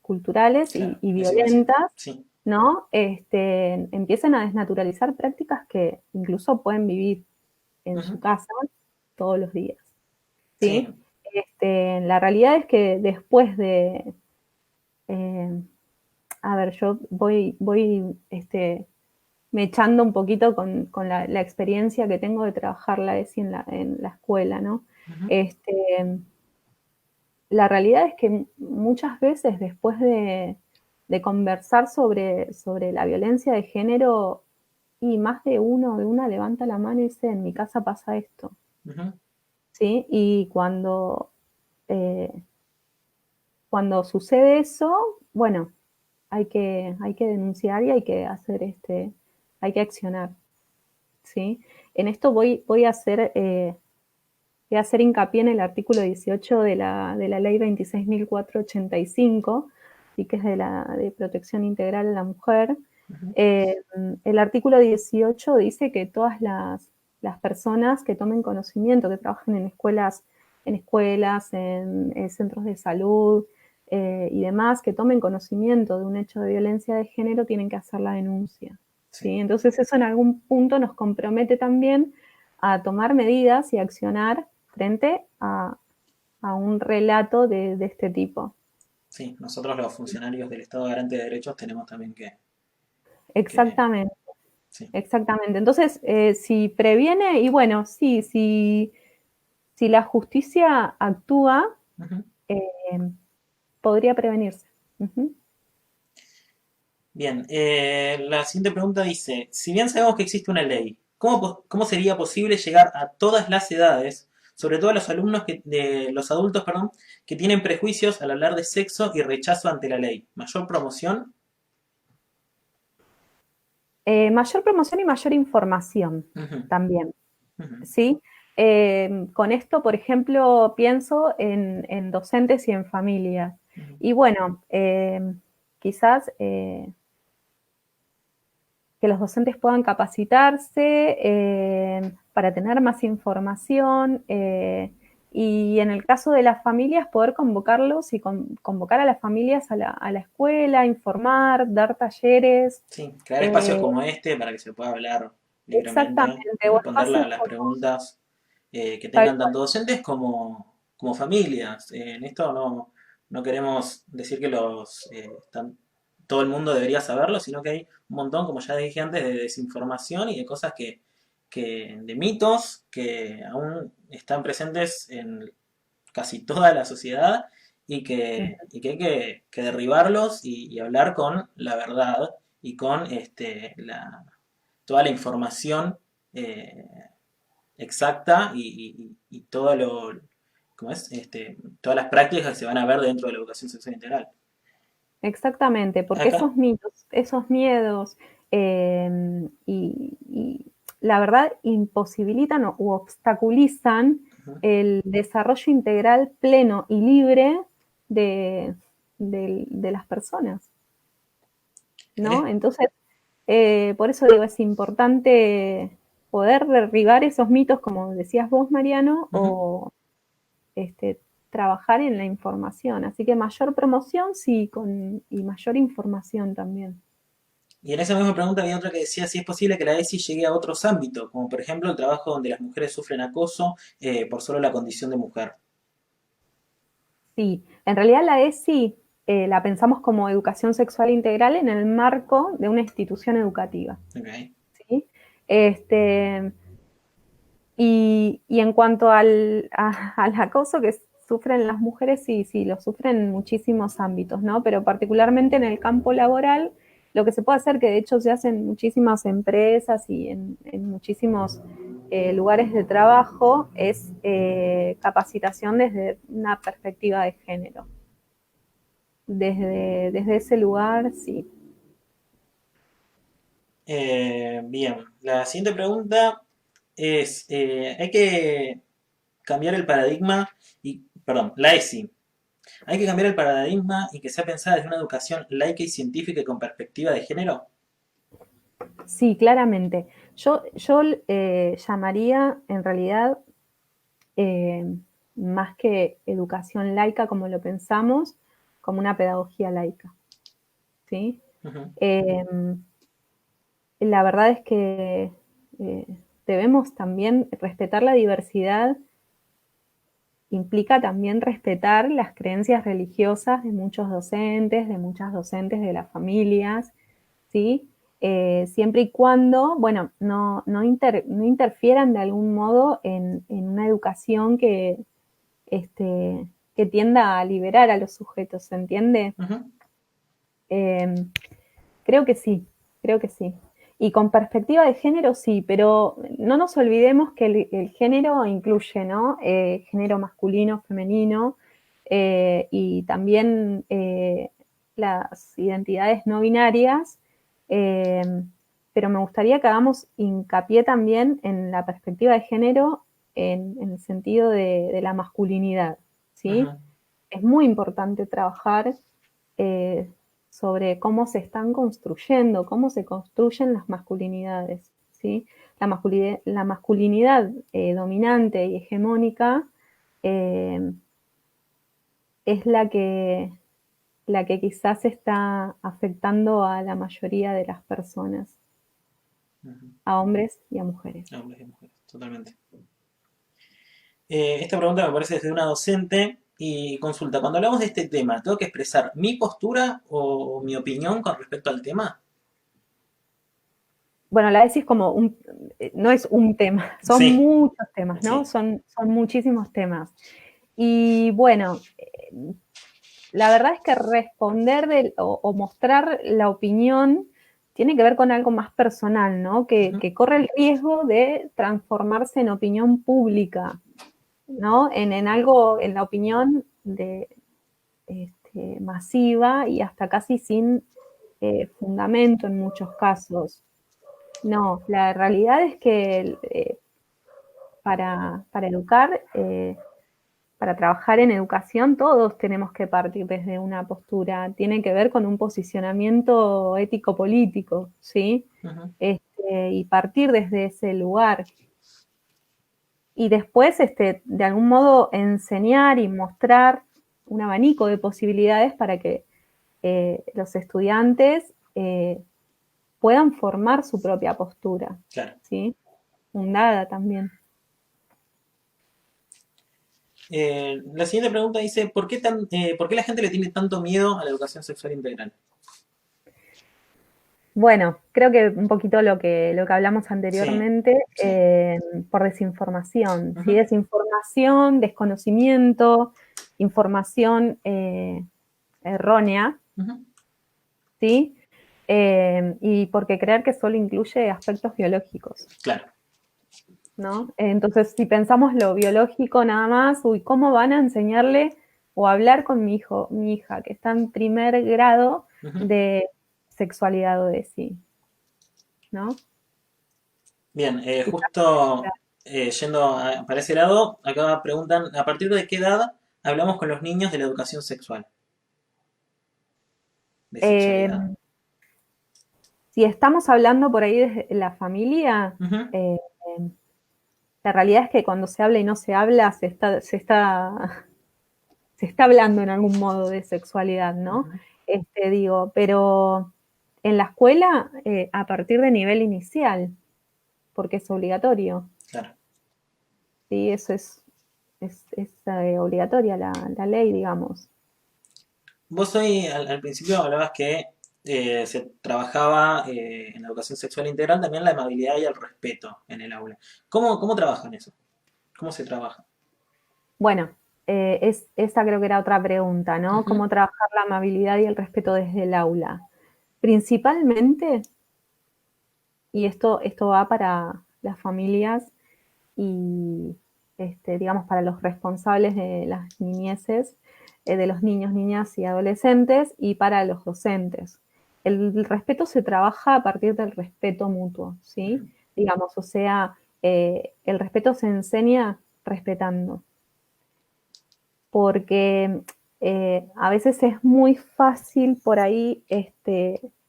culturales Claro, y eso iba a decir. violentas, Sí. ¿no? Empiecen a desnaturalizar prácticas que incluso pueden vivir en su Ujú. casa todos los días, Sí. ¿sí? La realidad es que después de, eh, a ver, yo voy me echando un poquito con la experiencia que tengo de trabajar la ESI en la escuela, ¿no? Ujú. Este, la realidad es que muchas veces después de conversar sobre la violencia de género, y más de uno de una levanta la mano y dice, en mi casa pasa esto, Ujú. ¿sí? Y eh, cuando sucede eso, bueno, hay que denunciar y hay que hacer hay que accionar, ¿sí? En esto voy a hacer hincapié en el artículo 18 de la ley 26.485, ¿sí? Que es de protección integral a la mujer. Ujú. Eh, el artículo 18 dice que todas las personas que tomen conocimiento, que trabajen en centros de salud y demás, que tomen conocimiento de un hecho de violencia de género, tienen que hacer la denuncia. Sí. ¿Sí? Entonces eso en algún punto nos compromete también a tomar medidas y accionar frente a un relato de este tipo. Sí. Nosotros los funcionarios del Estado Garante de Derechos tenemos también que Exactamente, sí. exactamente. Entonces, si previene, y bueno, sí, si la justicia actúa, Ujú. eh, podría prevenirse. Ujú. Bien, la siguiente pregunta dice, si bien sabemos que existe una ley, ¿cómo sería posible llegar a todas las edades, sobre todo a los alumnos de los adultos, perdón, que tienen prejuicios al hablar de sexo y rechazo ante la ley? ¿Mayor promoción? Mayor promoción y mayor información Ujú. también, Ujú. ¿sí? Con esto, por ejemplo, pienso en docentes y en familias. Ujú. Y bueno, quizás que los docentes puedan capacitarse para tener más información y en el caso de las familias poder convocarlos y convocar a las familias a la escuela, informar, dar talleres. Sí, crear espacios eh, como este para que se pueda hablar libremente exactamente, y o responder espacios las como preguntas que tal tengan cual. tanto docentes como familias. En esto no queremos decir que todo el mundo debería saberlo, sino que hay un montón, como ya dije antes, de desinformación y de cosas de mitos que aún están presentes en casi toda la sociedad y que hay que derribarlos y hablar con la verdad y con toda la información eh, exacta y todo ¿cómo es? Todas las prácticas que se van a ver dentro de la educación sexual integral. Exactamente, porque Acá. esos mitos, esos miedos y la verdad imposibilitan u obstaculizan Ujú. el desarrollo integral pleno y libre de, de las personas, En ¿no? es- Entonces, por eso digo, es importante poder derribar esos mitos, como decías vos, Mariano, Ujú. o este, trabajar en la información. Así que mayor promoción, sí, y mayor información también. Y en esa misma pregunta había otra que decía si es posible que la ESI llegue a otros ámbitos, como por ejemplo el trabajo donde las mujeres sufren acoso por solo la condición de mujer. Sí, en realidad la ESI la pensamos como educación sexual integral en el marco de una institución educativa. Okay. ¿Sí? Este, y en cuanto al acoso, que sufren las mujeres, sí, sí, lo sufren en muchísimos ámbitos, ¿no? Pero particularmente en el campo laboral, lo que se puede hacer, que de hecho se hace en muchísimas empresas y en muchísimos lugares de trabajo, es capacitación desde una perspectiva de género. Desde ese lugar, sí. Bien, la siguiente pregunta es, hay que cambiar el paradigma y, perdón, la ESI. Hay que cambiar el paradigma y que sea pensada desde una educación laica y científica y con perspectiva de género. Sí, claramente. Yo llamaría en realidad eh, más que educación laica como lo pensamos, como una pedagogía laica. ¿Sí? Ujú. Eh, la verdad es que debemos también respetar la diversidad, implica también respetar las creencias religiosas de muchos docentes, de muchas docentes de las familias, ¿sí? Siempre y cuando, bueno, no interfieran de algún modo en una educación que tienda a liberar a los sujetos, ¿se entiende? Ujú. Eh, creo que sí, creo que sí. Y con perspectiva de género sí, pero no nos olvidemos que el género incluye, ¿no? Género masculino, femenino, y también las identidades no binarias, eh, pero me gustaría que hagamos hincapié también en la perspectiva de género en el sentido de la masculinidad, ¿sí? Ujú. Es muy importante trabajar eh, sobre cómo se están construyendo, cómo se construyen las masculinidades, ¿sí? La masculinidad dominante y hegemónica eh, es la que quizás está afectando a la mayoría de las personas, Ujú. a hombres y a mujeres. Hombres y mujeres, totalmente. Esta pregunta me parece desde una docente y consulta, cuando hablamos de este tema, ¿tengo que expresar mi postura o mi opinión con respecto al tema? Bueno, la ESI es como no es un tema, son Sí, muchos temas, ¿no? sí. Son muchísimos temas. Y bueno, la verdad es que responder o mostrar la opinión tiene que ver con algo más personal, ¿no? Ujú. Que corre el riesgo de transformarse en opinión pública, ¿no? En algo, en la opinión de masiva y hasta casi sin fundamento en muchos casos. No, la realidad es que para educar para trabajar en educación todos tenemos que partir desde una postura, tiene que ver con un posicionamiento ético-político, ¿sí? Ujú. Y partir desde ese lugar. Y después, de algún modo, enseñar y mostrar un abanico de posibilidades para que los estudiantes puedan formar su propia postura, Claro. ¿sí? Fundada también. La siguiente pregunta dice, ¿por qué la gente le tiene tanto miedo a la educación sexual integral? Bueno, creo que un poquito lo que hablamos Sí, anteriormente, sí. por desinformación, ¿sí? Ujú. Desinformación, desconocimiento, información errónea, Ujú. ¿sí? Y porque creer que solo incluye aspectos biológicos, Claro. ¿no? Entonces, si pensamos lo biológico nada más, uy, ¿cómo van a enseñarle o hablar con mi hijo, mi hija, que está en primer grado Ujú. de sexualidad o de sí, ¿no? Bien, Quizás justo yendo para ese lado, acá preguntan, ¿a partir de qué edad hablamos con los niños de la educación sexual? De Eh, sexualidad. si estamos hablando por ahí de la familia, Ujú. eh, la realidad es que cuando se habla y no se habla, se está hablando en algún modo de sexualidad, ¿no? Ujú. Digo, pero en la escuela, a partir de nivel inicial, porque es obligatorio, Claro. ¿sí? Eso es obligatoria la ley, digamos. Vos hoy al principio hablabas que se trabajaba en la educación sexual integral también la amabilidad y el respeto en el aula. ¿Cómo trabajan eso? ¿Cómo se trabaja? Bueno. esa creo que era otra pregunta, ¿no? Ujú. ¿Cómo trabajar la amabilidad y el respeto desde el aula? Principalmente, y esto va para las familias y, digamos, para los responsables de las niñeces, de los niños, niñas y adolescentes, y para los docentes. El respeto se trabaja a partir del respeto mutuo, ¿sí? Digamos, o sea, el respeto se enseña respetando, porque a veces es muy fácil por ahí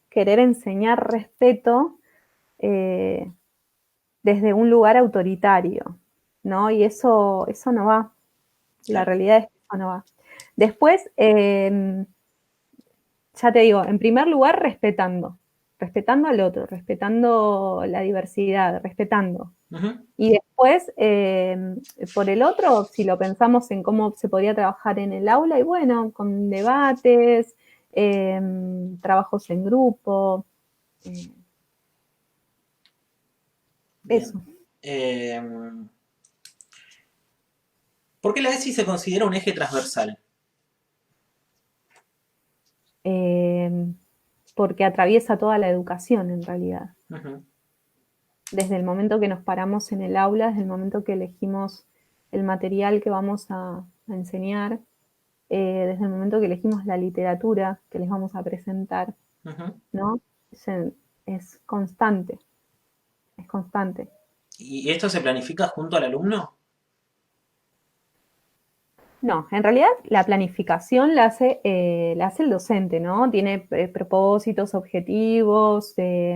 querer enseñar respeto eh, desde un lugar autoritario, ¿no? Y eso no va. La Claro. realidad es que eso no va. Después, ya te digo, en primer lugar, respetando al otro, respetando la diversidad, respetando. Ujú. Y después, por el otro, si lo pensamos en cómo se podría trabajar en el aula, y bueno, con debates, eh, trabajos en grupo, eh, Bien. eso. Eh, ¿Por qué la ESI se considera un eje transversal? Eh, Porque atraviesa toda la educación en realidad. Ujú. Desde el momento que nos paramos en el aula, desde el momento que elegimos el material que vamos a enseñar, desde el momento que elegimos la literatura que les vamos a presentar, Ujú. ¿no? Es, es constante, es constante. ¿Y esto se planifica junto al alumno? No, en realidad la planificación la hace el docente, ¿no? Tiene propósitos, objetivos y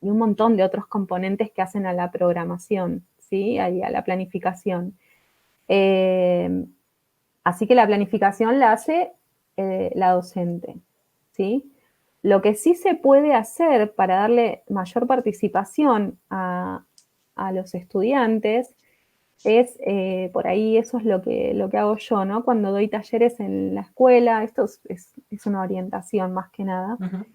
un montón de otros componentes que hacen a la programación, ¿sí? Y a la planificación. Eh, Así que la planificación la hace la docente, ¿sí? Lo que sí se puede hacer para darle mayor participación a los estudiantes es, por ahí eso es lo que hago yo, ¿no? Cuando doy talleres en la escuela, esto es una orientación más que nada, Ujú.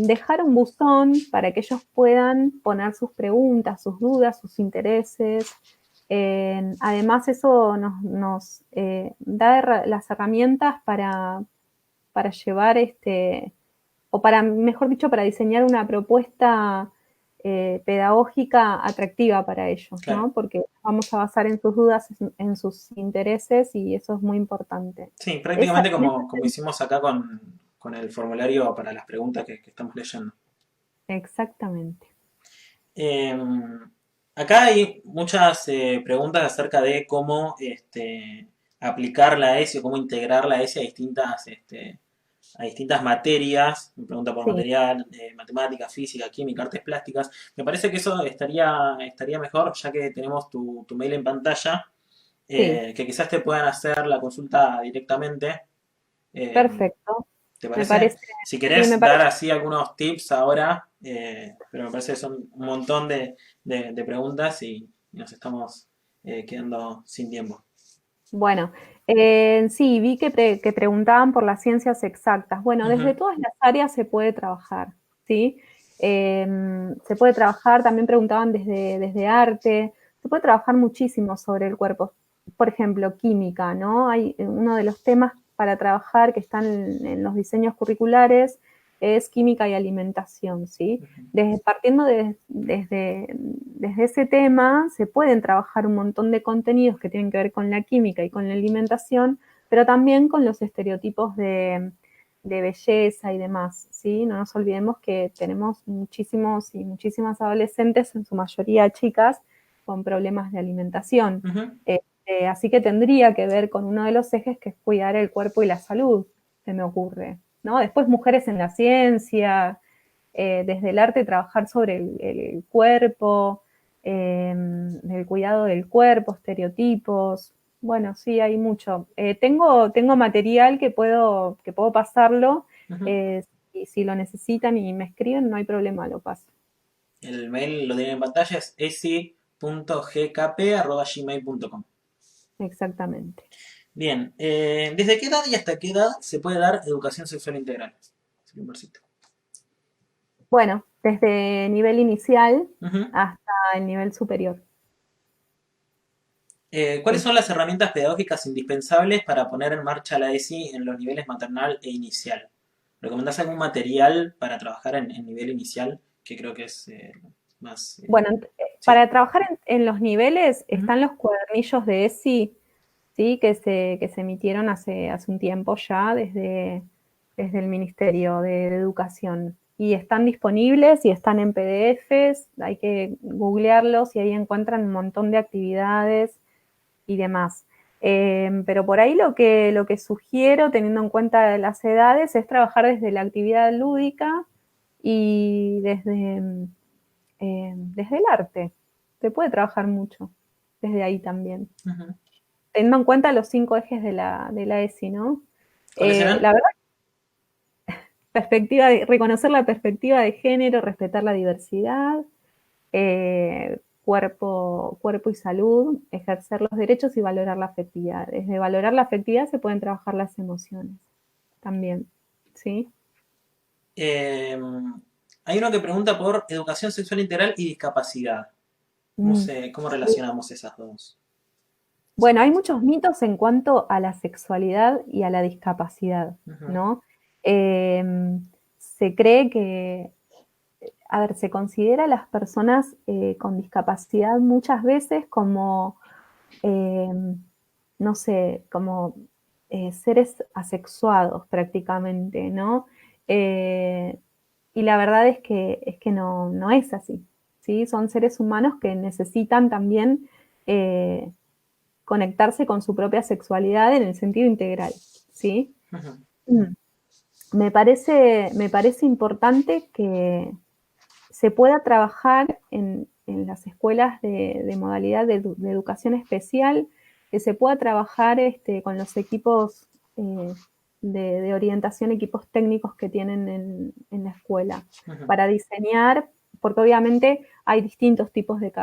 dejar un buzón para que ellos puedan poner sus preguntas, sus dudas, sus intereses. Además, eso nos da las herramientas para llevar o para, mejor dicho, para diseñar una propuesta pedagógica atractiva para ellos, Claro. ¿no? Porque vamos a basar en sus dudas, en sus intereses y eso es muy importante. Sí, Esa, prácticamente como hicimos acá con el formulario para las preguntas que estamos leyendo. exactamente. Eh, Acá hay muchas preguntas acerca de cómo aplicar la ESI o cómo integrar la ESI a distintas materias. Me pregunta por Sí, material, matemática, física, química, artes plásticas. Me parece que eso estaría mejor, ya que tenemos tu mail en pantalla, sí, que quizás te puedan hacer la consulta directamente. Eh, perfecto. ¿Te Me parece? parece, Si sí, me querés dar parece, así algunos tips ahora, pero me parece que son un montón de preguntas y nos estamos quedando sin tiempo. bueno, sí, vi que preguntaban por las ciencias exactas. Bueno, desde Ujú. todas las áreas se puede trabajar, ¿sí? Se puede trabajar, también preguntaban desde arte, se puede trabajar muchísimo sobre el cuerpo. Por ejemplo, química, ¿no? Hay uno de los temas para trabajar que están en los diseños curriculares es química y alimentación, ¿sí? Partiendo desde ese tema, se pueden trabajar un montón de contenidos que tienen que ver con la química y con la alimentación, pero también con los estereotipos de belleza y demás, ¿sí? No nos olvidemos que tenemos muchísimos y muchísimas adolescentes, en su mayoría chicas, con problemas de alimentación. Ujú. Así que tendría que ver con uno de los ejes que es cuidar el cuerpo y la salud, se me ocurre, ¿no? Después mujeres en la ciencia, desde el arte trabajar sobre el cuerpo, el cuidado del cuerpo, estereotipos. Bueno, sí, hay mucho. Tengo material que puedo pasarlo. Ujú. eh, y si lo necesitan y me escriben, no hay problema, lo paso. El mail lo tienen en pantalla, es esi.gkp@gmail.com. Exactamente. Bien, ¿desde qué edad y hasta qué edad se puede dar educación sexual integral? Primercito. Bueno, desde nivel inicial Ujú. hasta el nivel superior. ¿Cuáles son las herramientas pedagógicas indispensables para poner en marcha la ESI en los niveles maternal e inicial? ¿Recomendás algún material para trabajar en nivel inicial? Que creo que es más... Bueno, sí. para trabajar en los niveles Ujú. están los cuadernillos de ESI, ¿sí? Que se emitieron hace un tiempo ya desde el Ministerio de Educación. Y están disponibles y están en PDFs, hay que googlearlos y ahí encuentran un montón de actividades y demás. Pero por ahí lo que sugiero, teniendo en cuenta las edades, es trabajar desde la actividad lúdica y desde el arte. Se puede trabajar mucho desde ahí también. Ujú. Teniendo en cuenta los 5 ejes de la ESI, ¿no? ¿Cuáles eran? La verdad, reconocer la perspectiva de género, respetar la diversidad, cuerpo y salud, ejercer los derechos y valorar la afectividad. Desde valorar la afectividad se pueden trabajar las emociones también, ¿sí? Eh, Hay uno que pregunta por educación sexual integral y discapacidad. Mm. ¿Cómo relacionamos esas dos? Bueno, hay muchos mitos en cuanto a la sexualidad y a la discapacidad, Ujú. ¿no? Eh, Se cree que, a ver, se considera a las personas con discapacidad muchas veces como, eh, no sé, como seres asexuados prácticamente, ¿no? Eh, y la verdad es que no es así, ¿sí? Son seres humanos que necesitan también eh, conectarse con su propia sexualidad en el sentido integral, ¿sí? Ujú. Mm. Me parece importante que se pueda trabajar en las escuelas de modalidad de educación especial, que se pueda trabajar con los equipos de orientación, equipos técnicos que tienen en la escuela, Ujú. para diseñar, porque obviamente hay distintos tipos de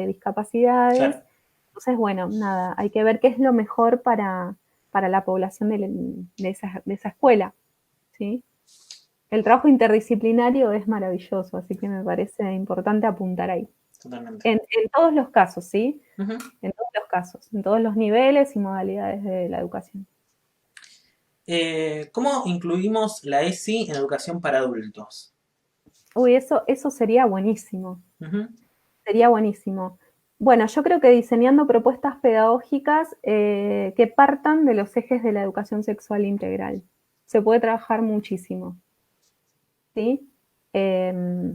discapacidades. Claro. Entonces, bueno, nada, hay que ver qué es lo mejor para la población de esa escuela, ¿sí? El trabajo interdisciplinario es maravilloso, así que me parece importante apuntar ahí. Totalmente. En todos los casos, ¿sí? Ujú. En todos los casos, en todos los niveles y modalidades de la educación. ¿Cómo incluimos la ESI en educación para adultos? Uy, eso sería buenísimo, Ujú. sería buenísimo. Bueno, yo creo que diseñando propuestas pedagógicas que partan de los ejes de la educación sexual integral. Se puede trabajar muchísimo, ¿sí? Eh,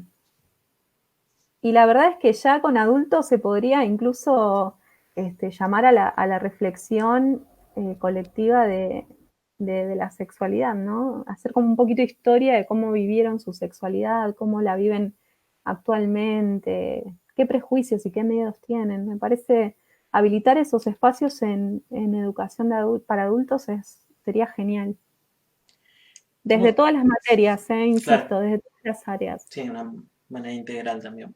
Y la verdad es que ya con adultos se podría incluso llamar a la reflexión colectiva de la sexualidad, ¿no? Hacer como un poquito de historia de cómo vivieron su sexualidad, cómo la viven actualmente, qué prejuicios y qué miedos tienen. Me parece habilitar esos espacios en educación para adultos sería genial. Desde ¿Cómo? todas las materias, Claro, insisto, desde todas las áreas. sí, una manera integral también.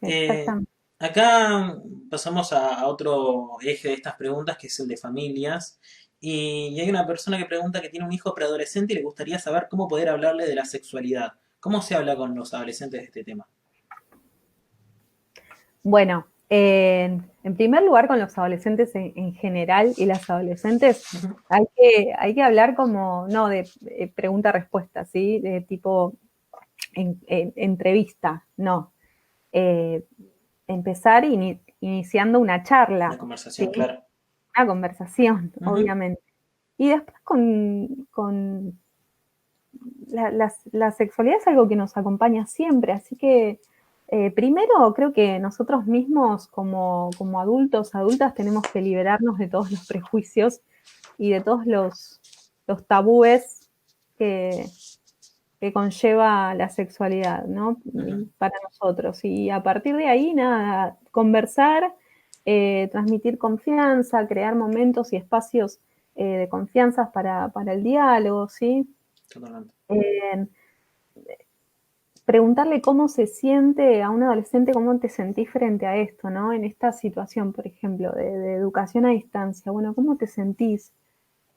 Eh, Exactamente. Acá pasamos a otro eje de estas preguntas, que es el de familias. Y hay una persona que pregunta que tiene un hijo preadolescente y le gustaría saber cómo poder hablarle de la sexualidad. ¿Cómo se habla con los adolescentes de este tema? Bueno, en primer lugar con los adolescentes en general y las adolescentes, Ujú. hay que hablar como, no de pregunta-respuesta, ¿sí? De tipo entrevista, no. Eh, Empezar iniciando una La charla, ¿sí? conversación, claro. Una conversación, Ujú. obviamente. Y después con la sexualidad es algo que nos acompaña siempre, así que primero creo que nosotros mismos como adultos, adultas, tenemos que liberarnos de todos los prejuicios y de todos los tabúes que, que conlleva la sexualidad, ¿no? Ujú. Para nosotros. Y a partir de ahí, nada, conversar, transmitir confianza, crear momentos y espacios de confianza para el diálogo, ¿sí? Totalmente. Eh, Preguntarle cómo se siente a un adolescente, cómo te sentís frente a esto, ¿no? En esta situación, por ejemplo, de educación a distancia. Bueno, ¿cómo te sentís?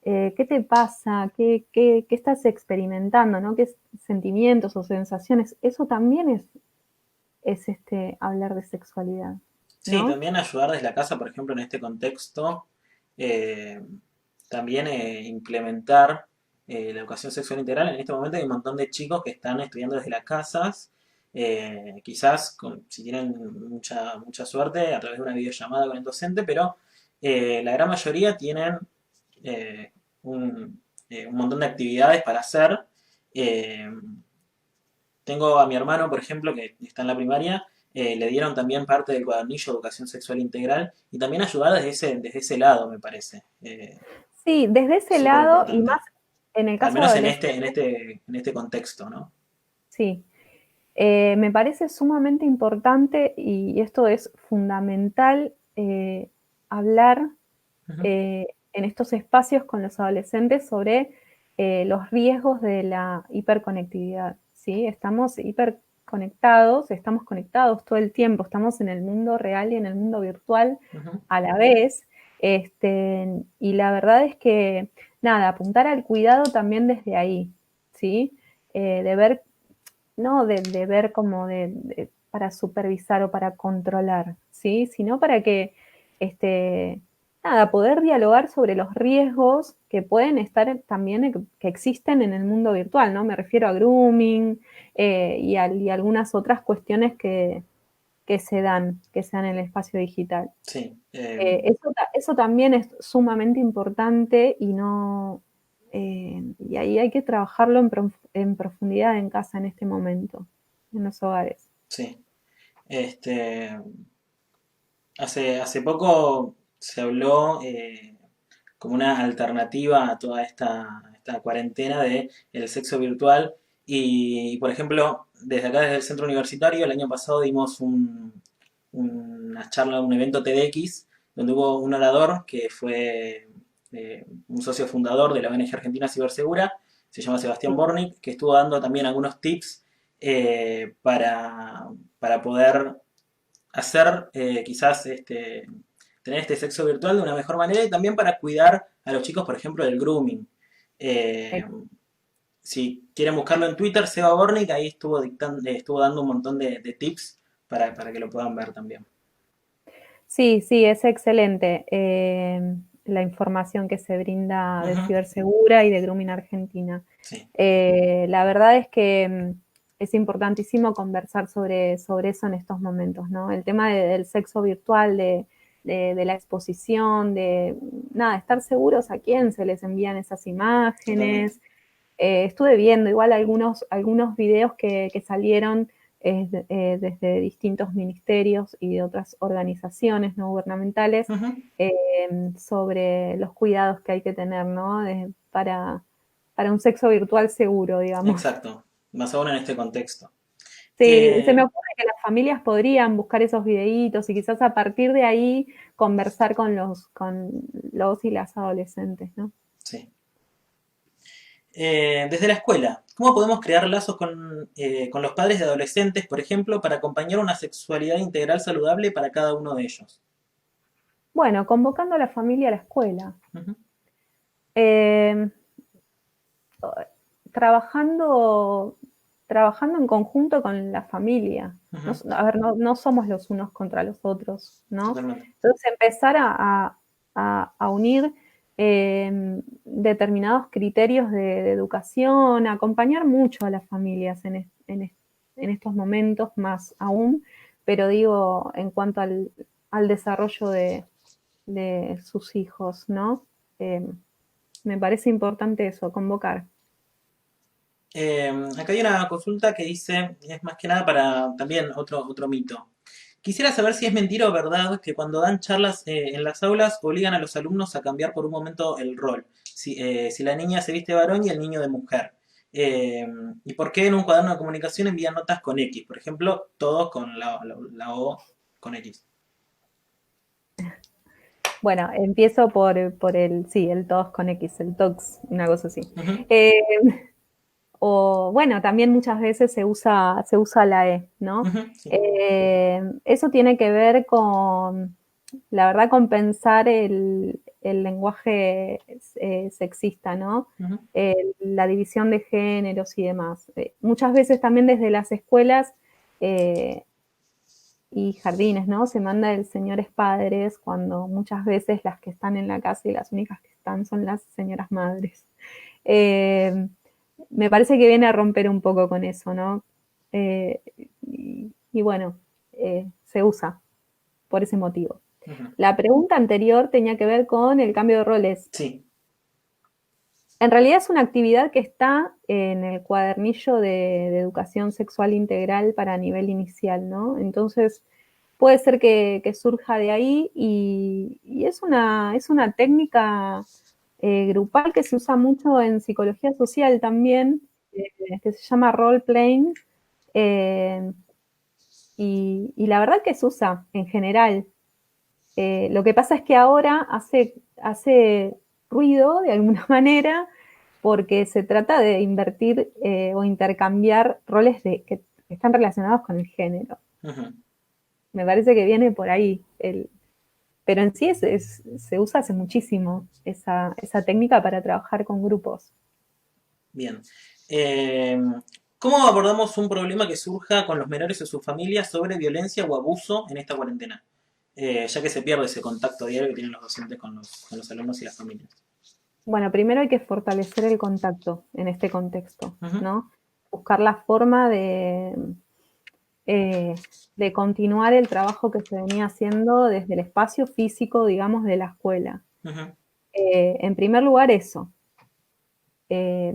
¿Qué te pasa? ¿Qué estás experimentando? ¿No? ¿Qué sentimientos o sensaciones? Eso también es hablar de sexualidad. Sí, ¿no? también ayudar desde la casa, por ejemplo, en este contexto, eh, también implementar la educación sexual integral. En este momento hay un montón de chicos que están estudiando desde las casas, quizás si tienen mucha suerte, a través de una videollamada con el docente, pero la gran mayoría tienen eh, un montón de actividades para hacer. Eh, Tengo a mi hermano, por ejemplo, que está en la primaria, le dieron también parte del cuadernillo de educación sexual integral y también ayudar desde ese lado, me parece. Sí, desde ese Súper lado y más importante. en el Al caso de menos en este, en adolescentes, este, en este contexto, ¿no? sí. Me parece sumamente importante y esto es fundamental hablar Ujú, en estos espacios con los adolescentes sobre los riesgos de la hiperconectividad, ¿sí? Estamos hiperconectados, estamos conectados todo el tiempo, estamos en el mundo real y en el mundo virtual ujú. a la vez, y la verdad es que, nada, apuntar al cuidado también desde ahí, ¿sí? De ver, no de ver como para supervisar o para controlar, ¿sí? Sino para que, nada, poder dialogar sobre los riesgos que pueden estar también, que existen en el mundo virtual, ¿no? Me refiero a grooming y algunas otras cuestiones que se dan en el espacio digital. Sí, Eso también es sumamente importante y no, y ahí hay que trabajarlo en profundidad en casa en este momento, en los hogares. sí. Este, hace poco se habló como una alternativa a toda esta cuarentena de el sexo virtual y, por ejemplo, desde acá, desde el centro universitario, el año pasado dimos una charla, un evento TEDx, donde hubo un orador que fue un socio fundador de la ONG Argentina Cibersegura, se llama Sebastián Sí. Bornik, que estuvo dando también algunos tips para poder hacer quizás tener este sexo virtual de una mejor manera y también para cuidar a los chicos, por ejemplo, del grooming. Eh, si quieren buscarlo en Twitter, Seba Bornik, ahí estuvo dando un montón de tips para que lo puedan ver también. Sí, sí, es excelente la información que se brinda de Ujú, Cibersegura y de Grooming Argentina. sí, La verdad es que es importantísimo conversar sobre eso en estos momentos, ¿no? El tema del sexo virtual, de la exposición, de nada, estar seguros a quién se les envían esas totalmente. imágenes. Estuve viendo igual algunos videos que salieron desde distintos ministerios y de otras organizaciones no gubernamentales Ujú, sobre los cuidados que hay que tener, ¿no? Para un sexo virtual seguro, digamos. exacto, más aún en este contexto. Sí, se me Que, ocurre que las familias podrían buscar esos videitos y quizás a partir de ahí conversar con los y las adolescentes, ¿no? sí. Desde la escuela, ¿cómo podemos crear lazos con los padres de adolescentes, por ejemplo, para acompañar una sexualidad integral saludable para cada uno de ellos? Bueno, convocando a la familia a la escuela. Ujú, Eh, trabajando, trabajando en conjunto con la familia. No, ujú, a ver, no somos los unos contra los otros, ¿no? totalmente. Entonces empezar a unir determinados criterios de educación, acompañar mucho a las familias en estos momentos más aún, pero digo, en cuanto al desarrollo de sus hijos, ¿no? Eh, Me parece importante eso, convocar. Acá hay una consulta que dice, es más que nada para también otro mito. Quisiera saber si es mentira o verdad que cuando dan charlas en las aulas obligan a los alumnos a cambiar por un momento el rol. Si la niña se viste de varón y el niño de mujer. Eh, ¿Y por qué en un cuaderno de comunicación envían notas con X? Por ejemplo, todos con la O con X. Bueno, empiezo sí, el TOS con X, el TOX, una cosa así. Ujú, Eh, o bueno, también muchas veces se usa la E, ¿no? ujú, sí, Eso tiene que ver la verdad, con pensar el lenguaje sexista, ¿no? ujú, La división de géneros y demás. Muchas veces también desde las escuelas eh, y jardines, ¿no? Se manda el señores padres cuando muchas veces las que están en la casa y las únicas que están son las señoras madres. Eh, Me parece que viene a romper un poco con eso, ¿no? Eh, y bueno, se usa por ese motivo. Ujú. La pregunta anterior tenía que ver con el cambio de roles. Sí. En realidad es una actividad que está en el cuadernillo de educación sexual integral para nivel inicial, ¿no? Entonces, puede ser que surja de ahí y es una técnica grupal que se usa mucho en psicología social también, que se llama role playing, eh, y la verdad que se usa en general. Lo que pasa es que ahora hace ruido de alguna manera porque se trata de invertir o intercambiar roles que están relacionados con el género. Ujú. Me parece que viene por ahí. Pero en sí se usa hace muchísimo esa técnica para trabajar con grupos. Bien. Eh, ¿Cómo abordamos un problema que surja con los menores o sus familias sobre violencia o abuso en esta cuarentena? Ya que se pierde ese contacto diario que tienen los docentes con los alumnos y las familias. Bueno, primero hay que fortalecer el contacto en este contexto, Ujú. ¿no? Buscar la forma de continuar el trabajo que se venía haciendo desde el espacio físico, digamos, de la escuela. Ujú. En primer lugar, eso. Eh,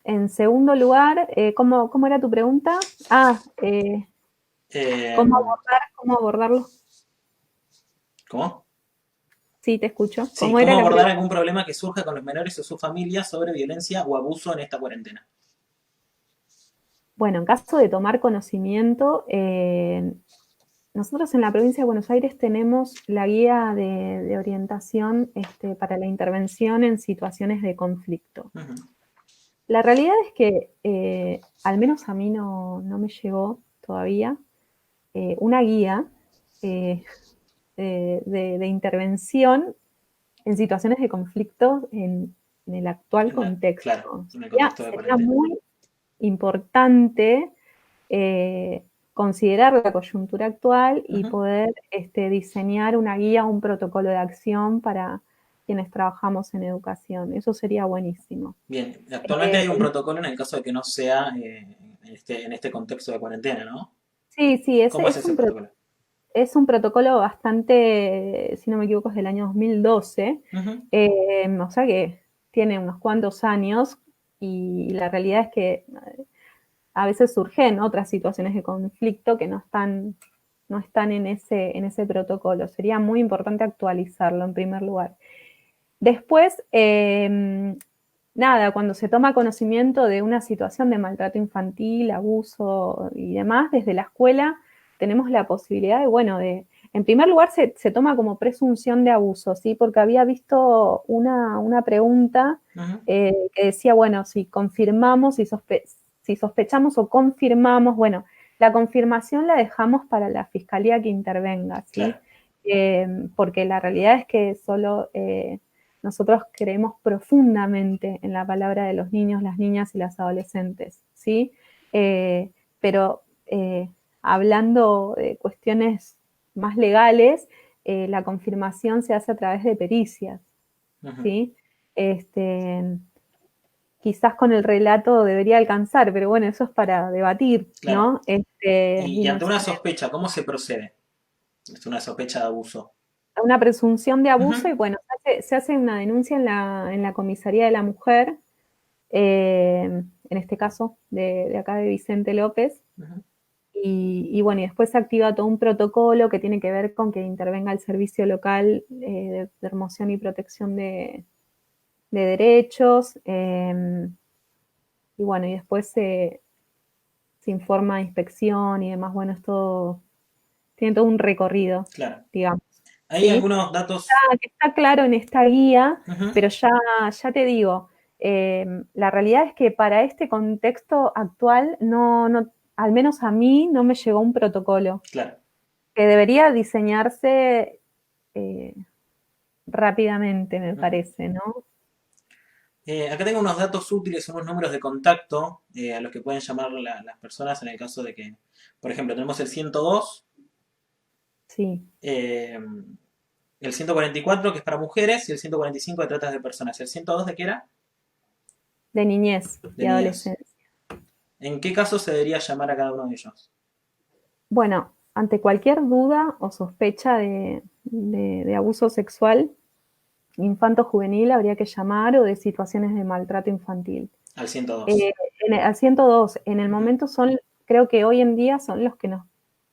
en segundo lugar, ¿cómo era tu pregunta? Ah, Eh, cómo abordarlos? ¿Cómo? Sí, te escucho. Sí, ¿Cómo ¿cómo era la abordar pregunta? algún problema que surja con los menores o sus familias sobre violencia o abuso en esta cuarentena? Bueno, en caso de tomar conocimiento, nosotros en la provincia de Buenos Aires tenemos la guía de orientación para la intervención en situaciones de conflicto. Ujú. La realidad es que, al menos a mí no me llegó todavía, una guía eh, de intervención en situaciones de conflicto en el actual Claro, contexto. en el Sería, contexto de sería cuarentena. muy importante considerar la coyuntura actual y Ujú. poder diseñar una guía, un protocolo de acción para quienes trabajamos en educación. Eso sería buenísimo. Bien, actualmente hay un Eh, protocolo en el caso de que no sea en este contexto de cuarentena, ¿no? sí, sí, ¿Cómo es ese protocolo? es un protocolo bastante, si no me equivoco, es del año 2012, Ujú. o sea que tiene unos cuantos años y la realidad es que a veces surgen otras situaciones de conflicto que no están en ese protocolo. Sería muy importante actualizarlo en primer lugar. Después, nada, cuando se toma conocimiento de una situación de maltrato infantil, abuso y demás, desde la escuela tenemos la posibilidad de, bueno, en primer lugar se toma como presunción de abuso, ¿sí? Porque había visto una pregunta Ujú. que decía, bueno, si confirmamos, si sospechamos o confirmamos, bueno, la confirmación la dejamos para la fiscalía que intervenga, ¿sí? Claro. Porque la realidad es que solo nosotros creemos profundamente en la palabra de los niños, las niñas y las adolescentes, ¿sí? Pero hablando de cuestiones más legales, la confirmación se hace a través de pericias, Ujú. ¿sí? Este, quizás con el relato debería alcanzar, pero bueno, eso es para debatir, Claro. ¿no? Y ante una sospecha, ¿cómo se procede? Es una sospecha de abuso. Una presunción de abuso y Ujú. bueno, se hace una denuncia en la comisaría de la mujer, en este caso de acá de Vicente López, Ujú. y bueno, y después se activa todo un protocolo que tiene que ver con que intervenga el servicio local de remoción y protección de derechos, y bueno, y después se informa de inspección y demás, bueno, es todo, tiene todo un recorrido, Claro. digamos, Hay ¿sí? algunos datos. Que está claro en esta guía, Ujú. pero ya te digo, la realidad es que para este contexto actual, al menos a mí, no me llegó un protocolo Claro. que debería diseñarse eh, rápidamente, me Ujú. parece, ¿no? Acá tengo unos datos útiles, unos números de contacto a los que pueden llamar las personas en el caso de que, por ejemplo, tenemos el 102, Sí, Eh, el 144 que es para mujeres y el 145 de tratas de personas. ¿El 102 de qué era? de niñez De y niños. adolescencia. ¿En qué caso se debería llamar a cada uno de ellos? Bueno, ante cualquier duda o sospecha de abuso sexual infanto-juvenil habría que llamar o de situaciones de maltrato infantil. Al 102. Eh, al 102, en el Ujú. momento son, creo que hoy en día son los que nos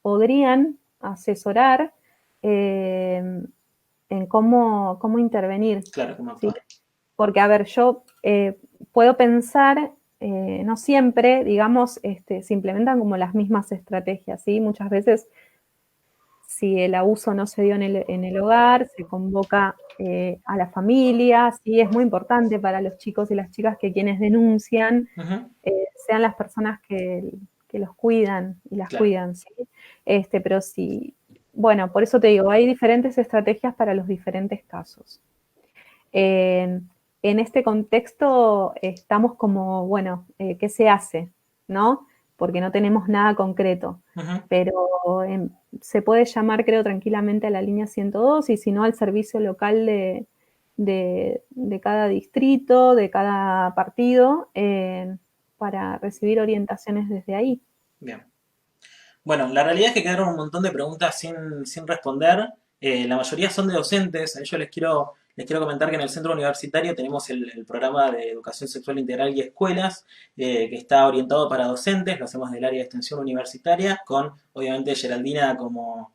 podrían asesorar eh, en cómo intervenir, Claro, cómo ¿sí? actuar. Porque, a ver, yo puedo pensar, no siempre, digamos, se implementan como las mismas estrategias, ¿sí? Muchas veces, si el abuso no se dio en el hogar, se convoca a la familia, ¿sí? Es muy importante para los chicos y las chicas que quienes denuncian Ujú. sean las personas que los cuidan y las Claro. cuidan, ¿sí? Pero sí, bueno, por eso te digo, hay diferentes estrategias para los diferentes casos. Eh, en este contexto estamos como, bueno, ¿qué se hace? ¿No? Porque no tenemos nada concreto. Ujú. Pero se puede llamar, creo, tranquilamente a la línea 102 y si no al servicio local de cada distrito, de cada partido, para recibir orientaciones desde ahí. Bien. Bueno, la realidad es que quedaron un montón de preguntas sin responder. La mayoría son de docentes. A ellos les quiero comentar que en el centro universitario tenemos el programa de educación sexual integral y escuelas, que está orientado para docentes. Lo hacemos del área de extensión universitaria, con obviamente Geraldina como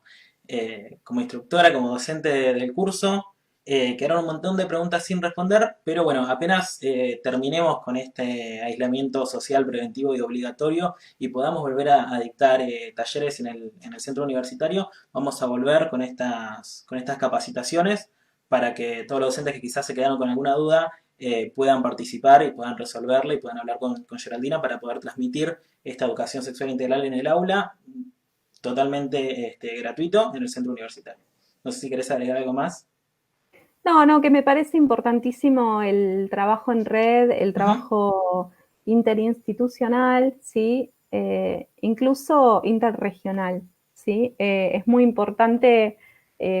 instructora, como docente del curso. Quedaron un montón de preguntas sin responder, pero bueno, apenas terminemos con este aislamiento social preventivo y obligatorio y podamos volver a dictar talleres en el centro universitario, vamos a volver con estas capacitaciones para que todos los docentes que quizás se quedaron con alguna duda puedan participar y puedan resolverla y puedan hablar con Geraldina para poder transmitir esta educación sexual integral en el aula totalmente gratuito en el centro universitario. No sé si querés agregar algo más. No, no, que me parece importantísimo el trabajo en red, el Uh -huh. trabajo interinstitucional, ¿sí? Incluso interregional, ¿sí? Es muy importante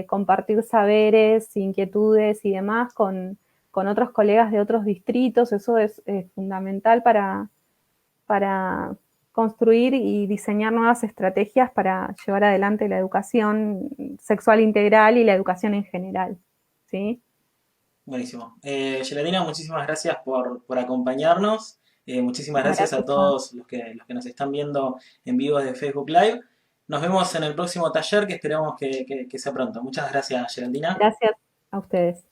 compartir saberes, inquietudes y demás con otros colegas de otros distritos, eso es fundamental para construir y diseñar nuevas estrategias para llevar adelante la educación sexual integral y la educación en general, ¿sí? Buenísimo. Gelatina, muchísimas gracias por acompañarnos. Muchísimas No, gracias a gracias a, todos los que nos están viendo en vivo de Facebook Live. Nos vemos en el próximo taller que esperamos que sea pronto. Muchas gracias, Geraldina. gracias a ustedes.